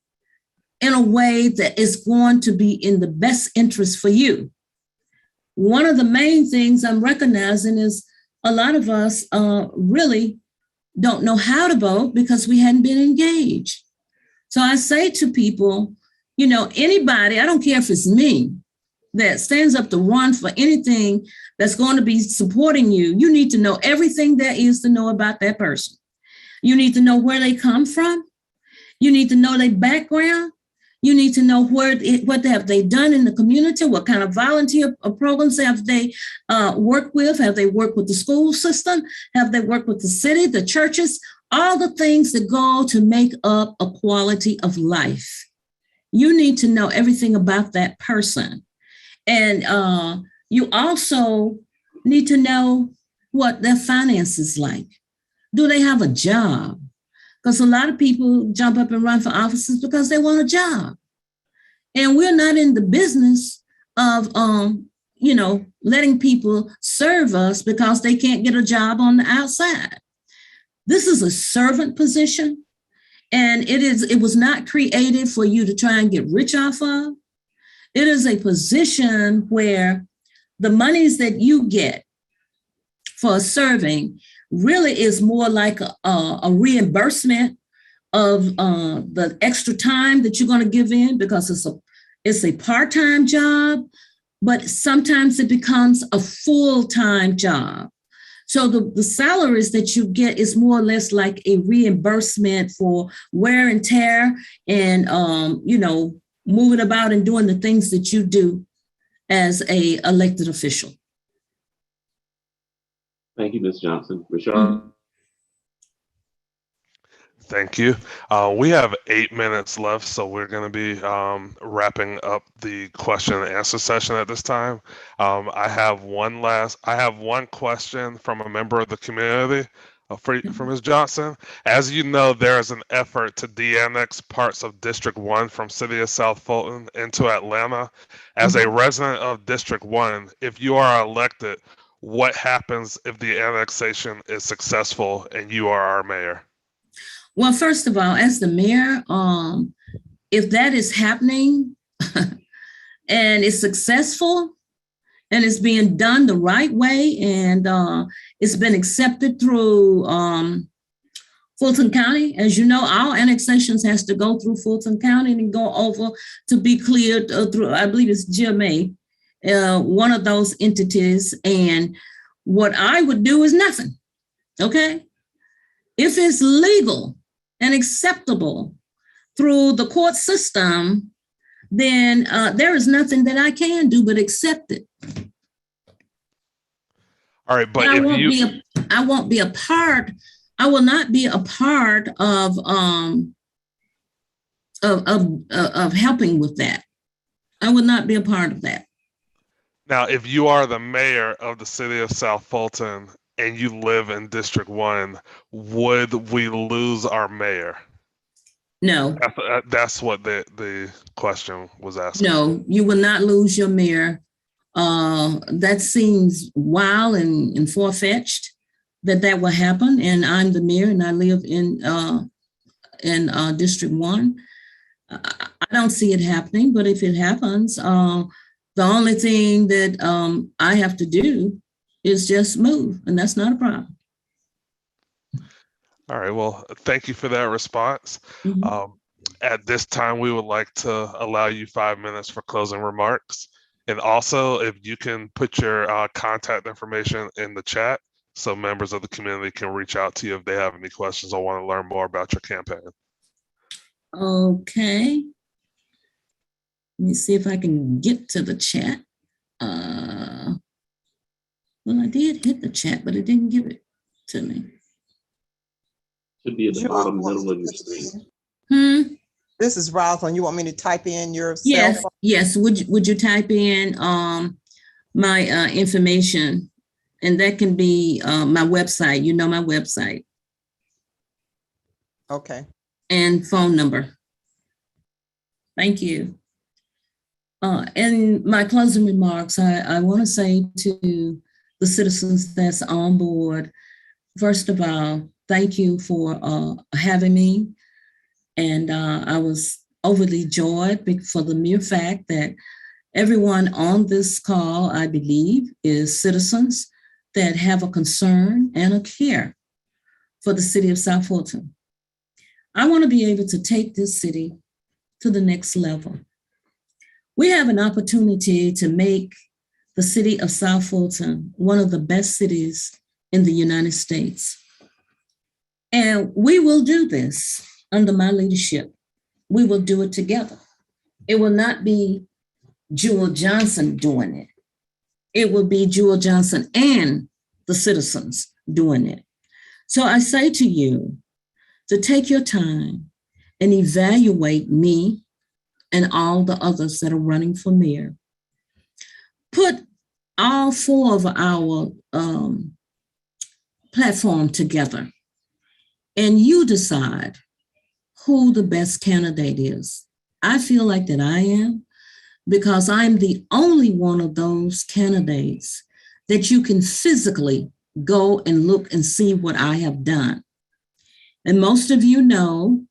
in a way that is going to be in the best interest for you. One of the main things I'm recognizing is a lot of us really don't know how to vote because we hadn't been engaged. So I say to people, you know, anybody, I don't care if it's me, that stands up to run for anything that's going to be supporting you, you need to know everything there is to know about that person. You need to know where they come from. You need to know their background. You need to know what have they done in the community, what kind of volunteer programs have they worked with, have they worked with the school system, have they worked with the city, the churches, all the things that go to make up a quality of life. You need to know everything about that person. And you also need to know what their finances like. Do they have a job? Because a lot of people jump up and run for offices because they want a job. And we're not in the business of, letting people serve us because they can't get a job on the outside. This is a servant position, and it was not created for you to try and get rich off of. It is a position where the monies that you get for serving really is more like a reimbursement of the extra time that you're going to give in, because it's a part-time job, but sometimes it becomes a full-time job. So the salaries that you get is more or less like a reimbursement for wear and tear and, moving about and doing the things that you do as a elected official. Thank you, Ms. Johnson. Richard? Thank you. We have 8 minutes left, so we're going to be wrapping up the question and answer session at this time. I have one question from a member of the community for Ms. Johnson. As you know, there is an effort to de-annex parts of District 1 from City of South Fulton into Atlanta. As a resident of District 1, if you are elected, what happens if the annexation is successful and you are our mayor? Well, first of all, as the mayor, if that is happening and it's successful and it's being done the right way and it's been accepted through Fulton County, as you know, all annexations has to go through Fulton County and go over to be cleared through, I believe it's GMA, one of those entities. And what I would do is nothing, okay? If it's legal and acceptable through the court system, then there is nothing that I can do but accept it. All right, but I will not be a part of helping with that. I will not be a part of that. Now, if you are the mayor of the city of South Fulton and you live in District 1, would we lose our mayor? No. That's what the question was asking. No, you will not lose your mayor. That seems wild and far-fetched that will happen. And I'm the mayor and I live in District 1. I don't see it happening, but if it happens, the only thing that I have to do is just move, and that's not a problem. All right, well, thank you for that response. Mm-hmm. At this time, we would like to allow you 5 minutes for closing remarks. And also, if you can put your contact information in the chat so members of the community can reach out to you if they have any questions or want to learn more about your campaign. Okay. Let me see if I can get to the chat. Well, I did hit the chat, but it didn't give it to me. Should be at the bottom middle of your screen. This is Rosalind. You want me to type in your cell phone? Yes. Would you type in my information, and that can be my website. You know my website. Okay. And phone number. Thank you. In my closing remarks, I want to say to the citizens that's on board, first of all, thank you for having me. And I was overly joyed for the mere fact that everyone on this call, I believe, is citizens that have a concern and a care for the city of South Fulton. I want to be able to take this city to the next level. We have an opportunity to make the city of South Fulton one of the best cities in the United States. And we will do this under my leadership. We will do it together. It will not be Jewel Johnson doing it. It will be Jewel Johnson and the citizens doing it. So I say to you to take your time and evaluate me and all the others that are running for mayor. Put all four of our platform together and you decide who the best candidate is. I feel like that I am, because I'm the only one of those candidates that you can physically go and look and see what I have done. And most of you know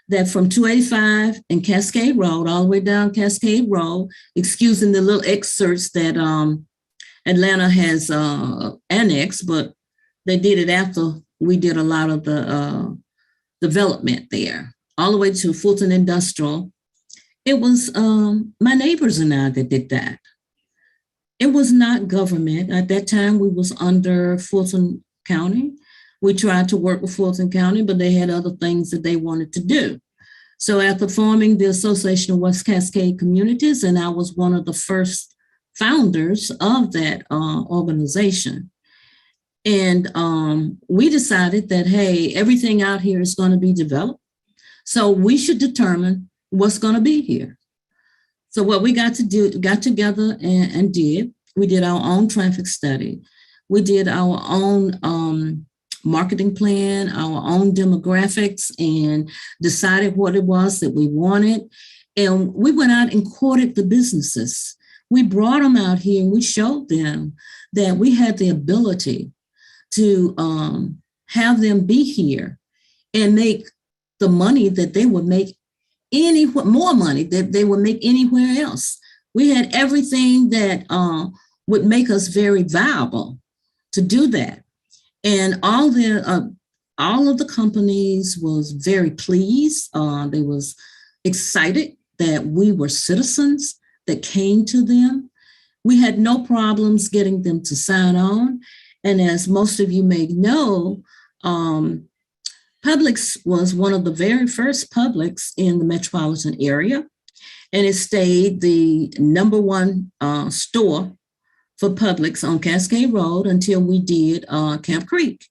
that from 285 and Cascade Road, all the way down Cascade Road, excusing the little excerpts that Atlanta has annexed, but they did it after we did a lot of the development there, all the way to Fulton Industrial. It was my neighbors and I that did that. It was not government. At that time, we was under Fulton County. We tried to work with Fulton County, but they had other things that they wanted to do. So after forming the Association of West Cascade Communities, and I was one of the first founders of that organization. And we decided that, hey, everything out here is going to be developed. So we should determine what's going to be here. So what we got together and did, we did our own traffic study. We did our own marketing plan, our own demographics, and decided what it was that we wanted. And we went out and courted the businesses. We brought them out here and we showed them that we had the ability to have them be here and make the money that they would make more money that they would make anywhere else. We had everything that would make us very viable to do that. And all of the companies was very pleased. They was excited that we were citizens that came to them. We had no problems getting them to sign on. And as most of you may know, Publix was one of the very first Publix in the metropolitan area, and it stayed the #1 store for Publix on Cascade Road until we did Camp Creek.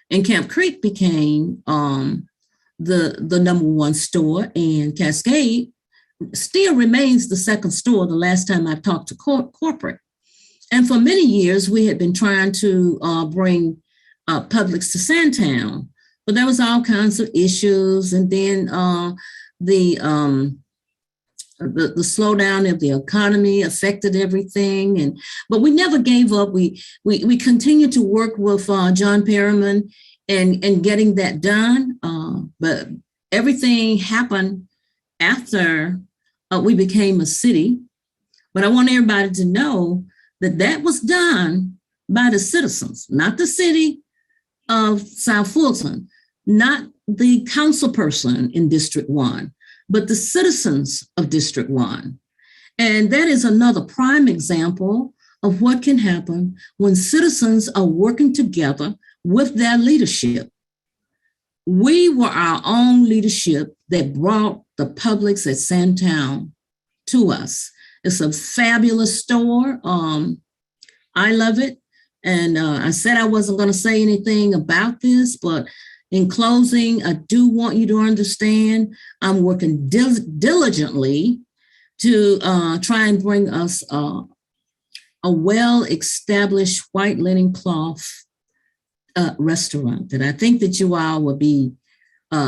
And Camp Creek became the #1 store, and Cascade still remains the second store the last time I talked to corporate. And for many years, we had been trying to bring Publix to Sandtown, but there was all kinds of issues. And then the slowdown of the economy affected everything. But we never gave up. We continued to work with John Perriman and getting that done. But everything happened after we became a city. But I want everybody to know that was done by the citizens, not the city of South Fulton, not the council person in District 1, but the citizens of District 1. And that is another prime example of what can happen when citizens are working together with their leadership. We were our own leadership that brought the Publix at Sandtown to us. It's a fabulous store. I love it. And I said I wasn't going to say anything about this, but in closing, I do want you to understand I'm working diligently to try and bring us a well-established white linen cloth restaurant that I think that you all will be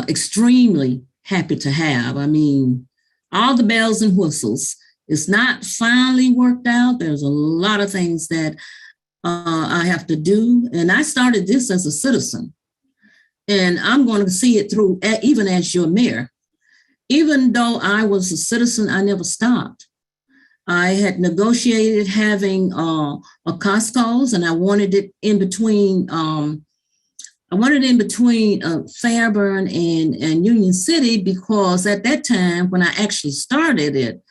extremely happy to have. I mean, all the bells and whistles. It's not finally worked out. There's a lot of things that I have to do. And I started this as a citizen. And I'm going to see it through, even as your mayor. Even though I was a citizen, I never stopped. I had negotiated having a Costco's, and I wanted it in between I wanted in between Fairburn and Union City because at that time, when I actually started it,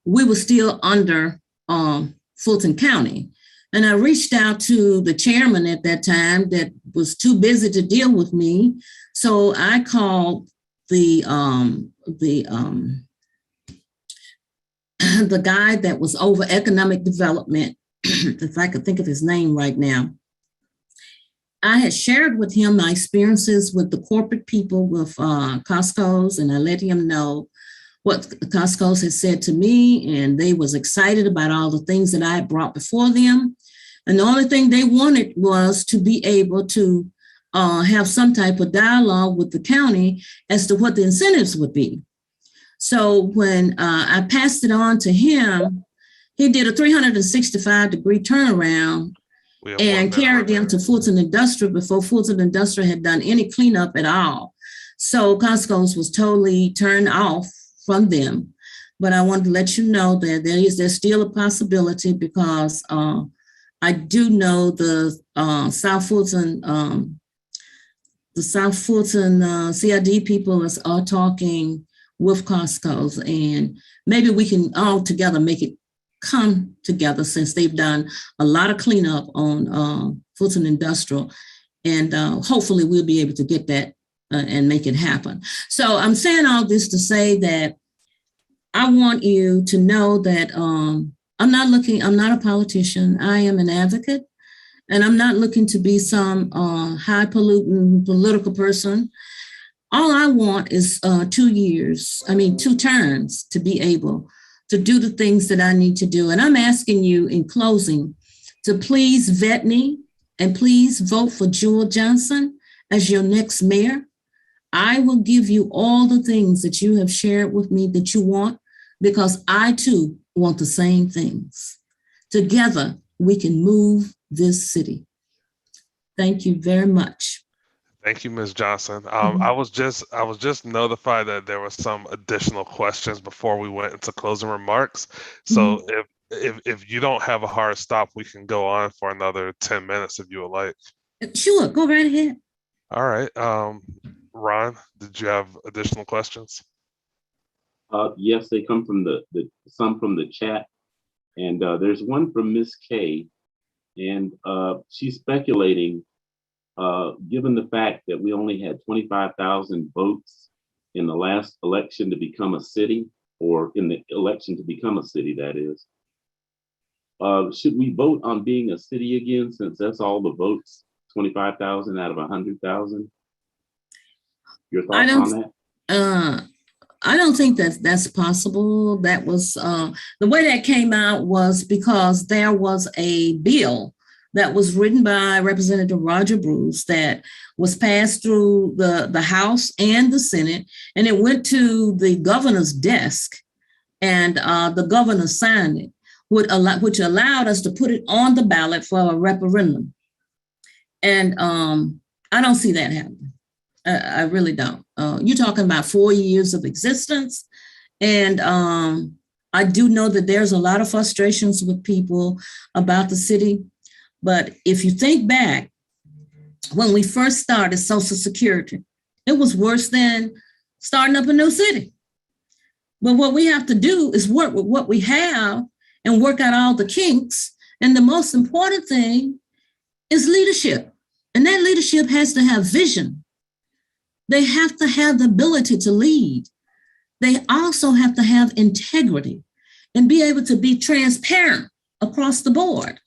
we were still under Fulton County. And I reached out to the chairman at that time that was too busy to deal with me. So I called the guy that was over economic development, if I could think of his name right now. I had shared with him my experiences with the corporate people with Costco's, and I let him know what Costco's had said to me, and they was excited about all the things that I had brought before them. And the only thing they wanted was to be able to have some type of dialogue with the county as to what the incentives would be. So when I passed it on to him, he did a 365-degree turnaround and carried them to Fulton Industrial before Fulton Industrial had done any cleanup at all. So Costco's was totally turned off from them. But I wanted to let you know that there's still a possibility because I do know the South Fulton CID people are talking with Costco's, and maybe we can all together make it come together since they've done a lot of cleanup on Fulton Industrial, and hopefully we'll be able to get that and make it happen. So I'm saying all this to say that I want you to know that I'm not a politician. I am an advocate, and I'm not looking to be some high-polluting political person. All I want is 2 terms to be able to do the things that I need to do. And I'm asking you in closing to please vet me and please vote for Jewel Johnson as your next mayor. I will give you all the things that you have shared with me that you want, because I too want the same things. Together, we can move this city. Thank you very much. Thank you, Ms. Johnson. I was just notified that there were some additional questions before we went into closing remarks. So if you don't have a hard stop, we can go on for another 10 minutes if you would like. Sure, go right ahead. All right. Ron, did you have additional questions? Yes, they come from some from the chat, and there's one from Miss K, and she's speculating, given the fact that we only had 25,000 votes in the last election to become a city, or in the election to become a city, that is, should we vote on being a city again, since that's all the votes, 25,000 out of 100,000? Your thoughts on that? I don't think that's possible. That was the way that came out was because there was a bill that was written by Representative Roger Bruce that was passed through the House and the Senate, and it went to the governor's desk, and the governor signed it, which allowed us to put it on the ballot for a referendum. And I don't see that happening. I really don't. You're talking about 4 years of existence. And I do know that there's a lot of frustrations with people about the city. But if you think back, when we first started Social Security, it was worse than starting up a new city. But what we have to do is work with what we have and work out all the kinks. And the most important thing is leadership. And that leadership has to have vision. They have to have the ability to lead. They also have to have integrity and be able to be transparent across the board.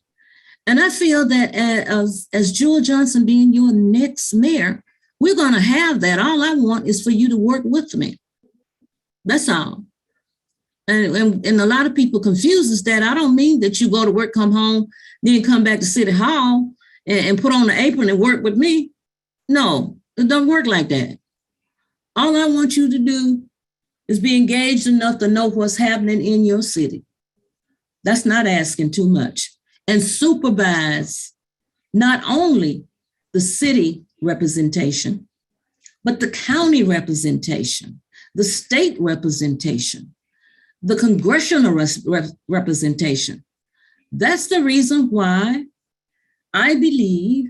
And I feel that as Jewel Johnson being your next mayor, we're going to have that. All I want is for you to work with me. That's all. And a lot of people confuses that. I don't mean that you go to work, come home, then come back to City Hall and put on the apron and work with me. No, it don't work like that. All I want you to do is be engaged enough to know what's happening in your city. That's not asking too much. And supervise not only the city representation, but the county representation, the state representation, the congressional representation. That's the reason why I believe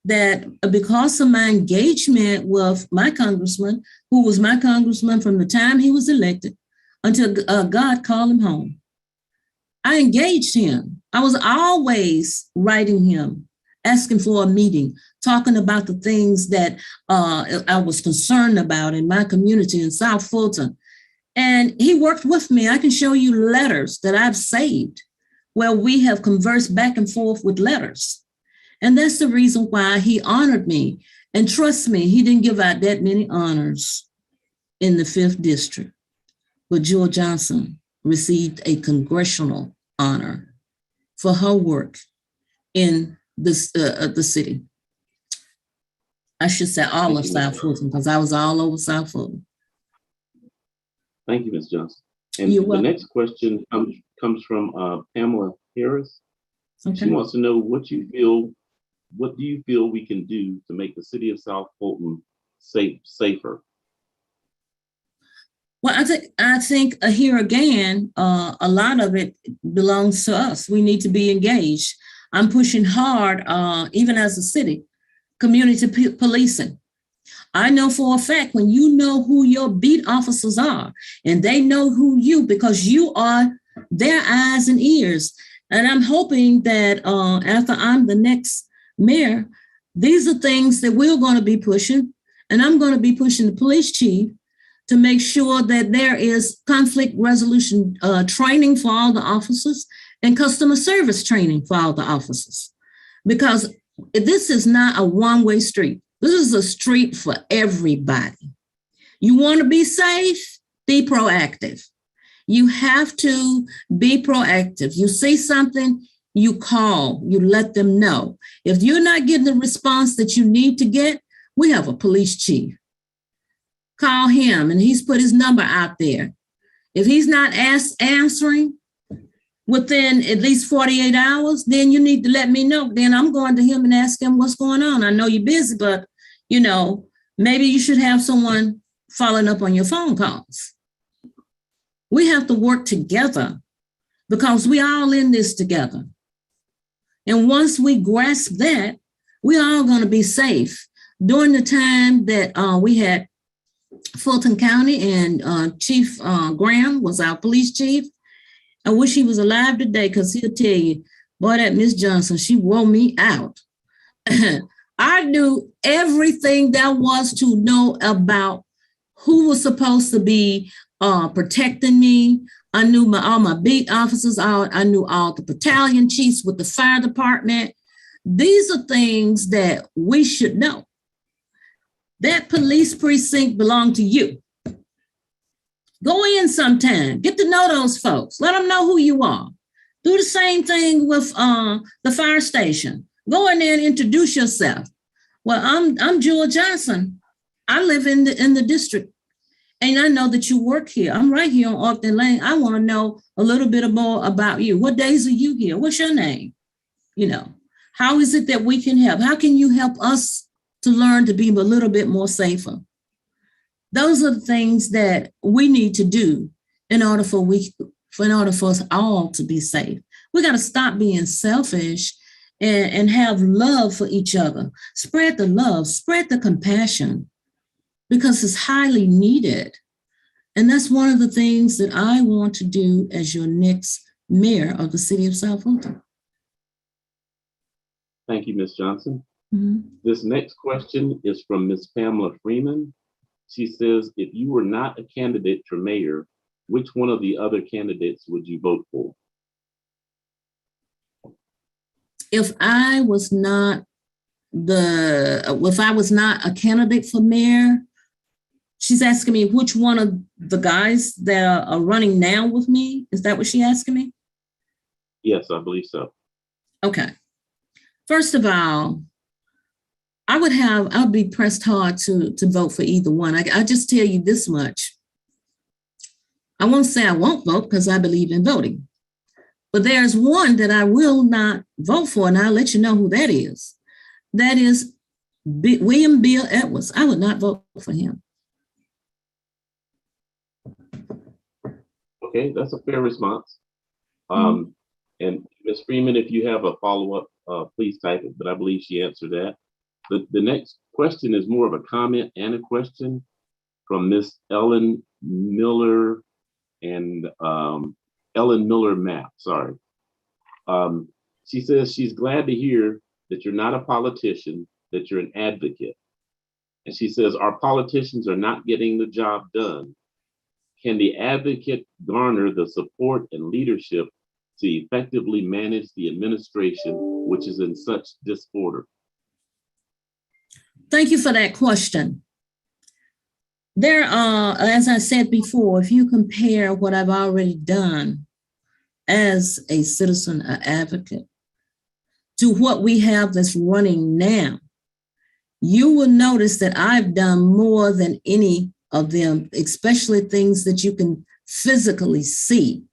that because of my engagement with my congressman, who was my congressman from the time he was elected until God called him home, I engaged him. I was always writing him, asking for a meeting, talking about the things that I was concerned about in my community in South Fulton. And he worked with me. I can show you letters that I've saved where we have conversed back and forth with letters. And that's the reason why he honored me. And trust me, he didn't give out that many honors in the 5th District. But Jewel Johnson received a congressional honor for her work in this, the city. I should say all of South Fulton, because I was all over South Fulton. Thank you, Ms. Johnson. And the next question comes from Pamela Harris. Okay. She wants to know what do you feel we can do to make the city of South Fulton safer? Well, I think here again, a lot of it belongs to us. We need to be engaged. I'm pushing hard, even as a city, community policing. I know for a fact when you know who your beat officers are and they know who you, because you are their eyes and ears. And I'm hoping that after I'm the next mayor, these are things that we're going to be pushing. And I'm going to be pushing the police chief to make sure that there is conflict resolution training for all the officers and customer service training for all the officers. Because this is not a one-way street. This is a street for everybody. You want to be safe? Be proactive. You have to be proactive. You see something, you call, you let them know. If you're not getting the response that you need to get, we have a police chief. Call him, and he's put his number out there. If he's not answering within at least 48 hours, then you need to let me know. Then I'm going to him and ask him what's going on. I know you're busy, but maybe you should have someone following up on your phone calls. We have to work together because we all in this together. And once we grasp that, we're all going to be safe. During the time that we had Fulton County and Chief Graham was our police chief, I wish he was alive today because he'll tell you, boy, that Miss Johnson, she wore me out. I knew everything there was to know about who was supposed to be protecting me. I knew all my beat officers. I knew all the battalion chiefs with the fire department. These are things that we should know. That police precinct belonged to you. Go in sometime, get to know those folks. Let them know who you are. Do the same thing with the fire station. Go in there and introduce yourself. Well, I'm Jewel Johnson. I live in the district, and I know that you work here. I'm right here on Ogden Lane. I want to know a little bit more about you. What days are you here? What's your name? How is it that we can help? How can you help us to learn to be a little bit more safer? Those are the things that we need to do in order for us all to be safe. We got to stop being selfish and have love for each other. Spread the love, spread the compassion, because it's highly needed. And that's one of the things that I want to do as your next mayor of the city of South Fulton. Thank you, Ms. Johnson. Mm-hmm. This next question is from Ms. Pamela Freeman. She says, if you were not a candidate for mayor, which one of the other candidates would you vote for? If I was not a candidate for mayor, she's asking me which one of the guys that are running now with me. Is that what she's asking me? Yes, I believe so. Okay. First of all, I'll be pressed hard to vote for either one. I just tell you this much. I won't say I won't vote because I believe in voting. But there's one that I will not vote for, and I'll let you know who that is. That is William Bill Edwards. I would not vote for him. Okay, that's a fair response. And Ms. Freeman, if you have a follow-up, please type it, but I believe she answered that. The next question is more of a comment and a question from Miss Ellen Miller and Ellen Miller Mapp, sorry. She says she's glad to hear that you're not a politician, that you're an advocate. And she says our politicians are not getting the job done. Can the advocate garner the support and leadership to effectively manage the administration, which is in such disorder? Thank you for that question. There are, as I said before, if you compare what I've already done as a citizen, an advocate, to what we have that's running now, you will notice that I've done more than any of them, especially things that you can physically see.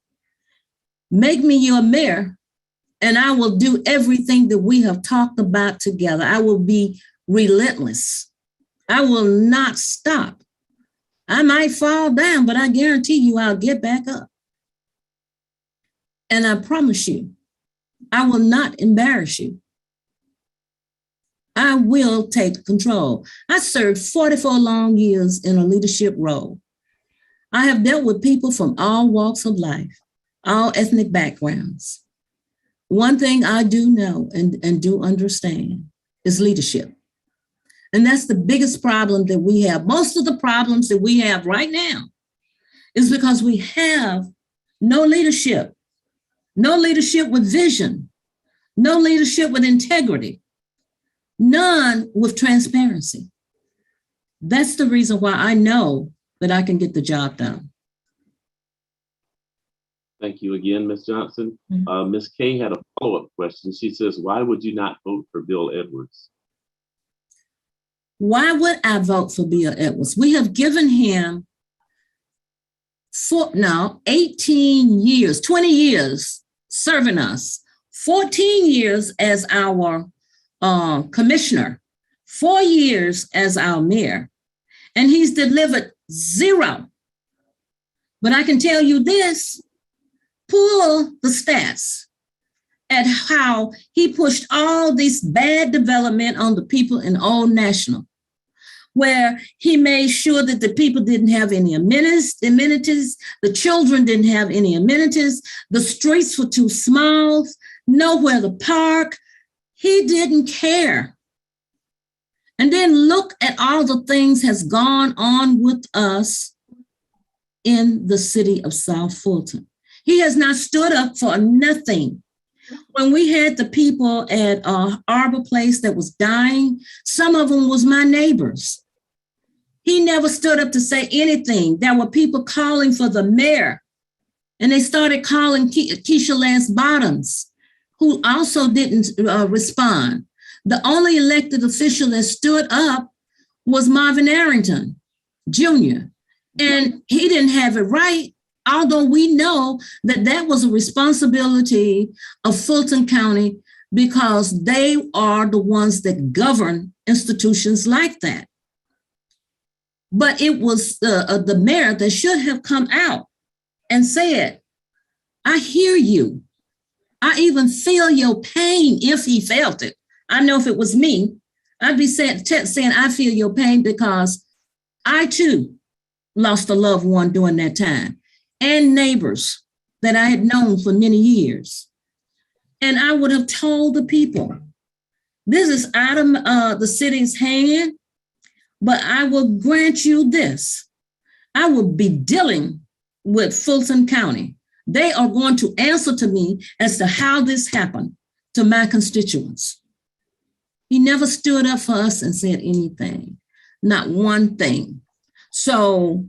Make me your mayor, and I will do everything that we have talked about together. I will be relentless. I will not stop. I might fall down, but I guarantee you I'll get back up. And I promise you, I will not embarrass you. I will take control. I served 44 long years in a leadership role. I have dealt with people from all walks of life, all ethnic backgrounds. One thing I do know and do understand is leadership. And that's the biggest problem that we have. Most of the problems that we have right now is because we have no leadership with vision, no leadership with integrity, none with transparency. That's the reason why I know that I can get the job done. Thank you again, Ms. Johnson. Ms. Kay had a follow-up question. She says, why would you not vote for Bill Edwards? Why would I vote for Bill Edwards? We have given him 18 years, 20 years serving us, 14 years as our commissioner, 4 years as our mayor, and he's delivered zero. But I can tell you this, pull the stats at how he pushed all this bad development on the people in Old National, where he made sure that the people didn't have any amenities, the children didn't have any amenities, the streets were too small, nowhere to park. He didn't care. And then look at all the things has gone on with us in the city of South Fulton. He has not stood up for nothing. When we had the people at Arbor Place that was dying, some of them was my neighbors. He never stood up to say anything. There were people calling for the mayor, and they started calling Keisha Lance Bottoms, who also didn't respond. The only elected official that stood up was Marvin Arrington Jr., and he didn't have it right, although we know that that was a responsibility of Fulton County because they are the ones that govern institutions like that. But it was the mayor that should have come out and said, I hear you. I even feel your pain if he felt it. I know if it was me, I'd be saying I feel your pain because I too lost a loved one during that time and neighbors that I had known for many years. And I would have told the people, this is out of the city's hand, but I will grant you this. I will be dealing with Fulton County. They are going to answer to me as to how this happened to my constituents. He never stood up for us and said anything, not one thing. So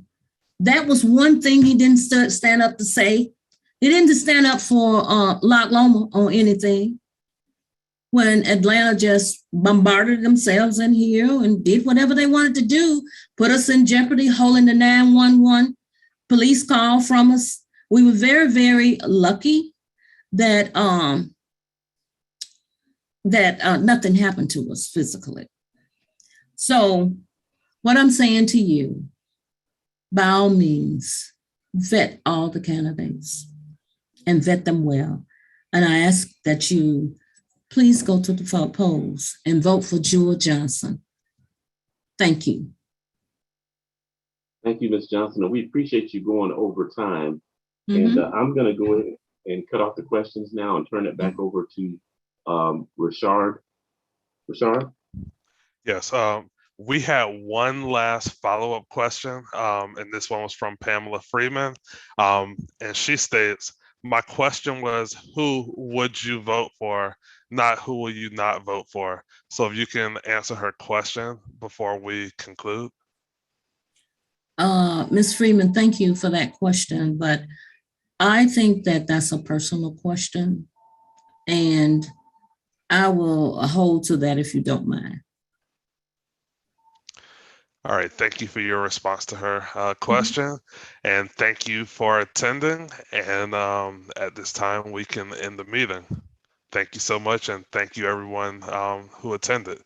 that was one thing he didn't stand up to say. He didn't stand up for Loch Loma on anything. When Atlanta just bombarded themselves in here and did whatever they wanted to do, put us in jeopardy, holding the 911 police call from us. We were very, very lucky that nothing happened to us physically. So what I'm saying to you, by all means, vet all the candidates and vet them well. And I ask that you please go to the polls and vote for Jewel Johnson. Thank you. Thank you, Ms. Johnson. And we appreciate you going over time. And I'm going to go ahead and cut off the questions now and turn it back over to Rashard. Rashard? Yes, we had one last follow-up question, and this one was from Pamela Freeman. And she states, my question was, who would you vote for, not who will you not vote for? So if you can answer her question before we conclude. Ms. Freeman, thank you for that question, but I think that that's a personal question, and I will hold to that if you don't mind. All right, thank you for your response to her question, and thank you for attending. And at this time, we can end the meeting. Thank you so much, and thank you everyone who attended.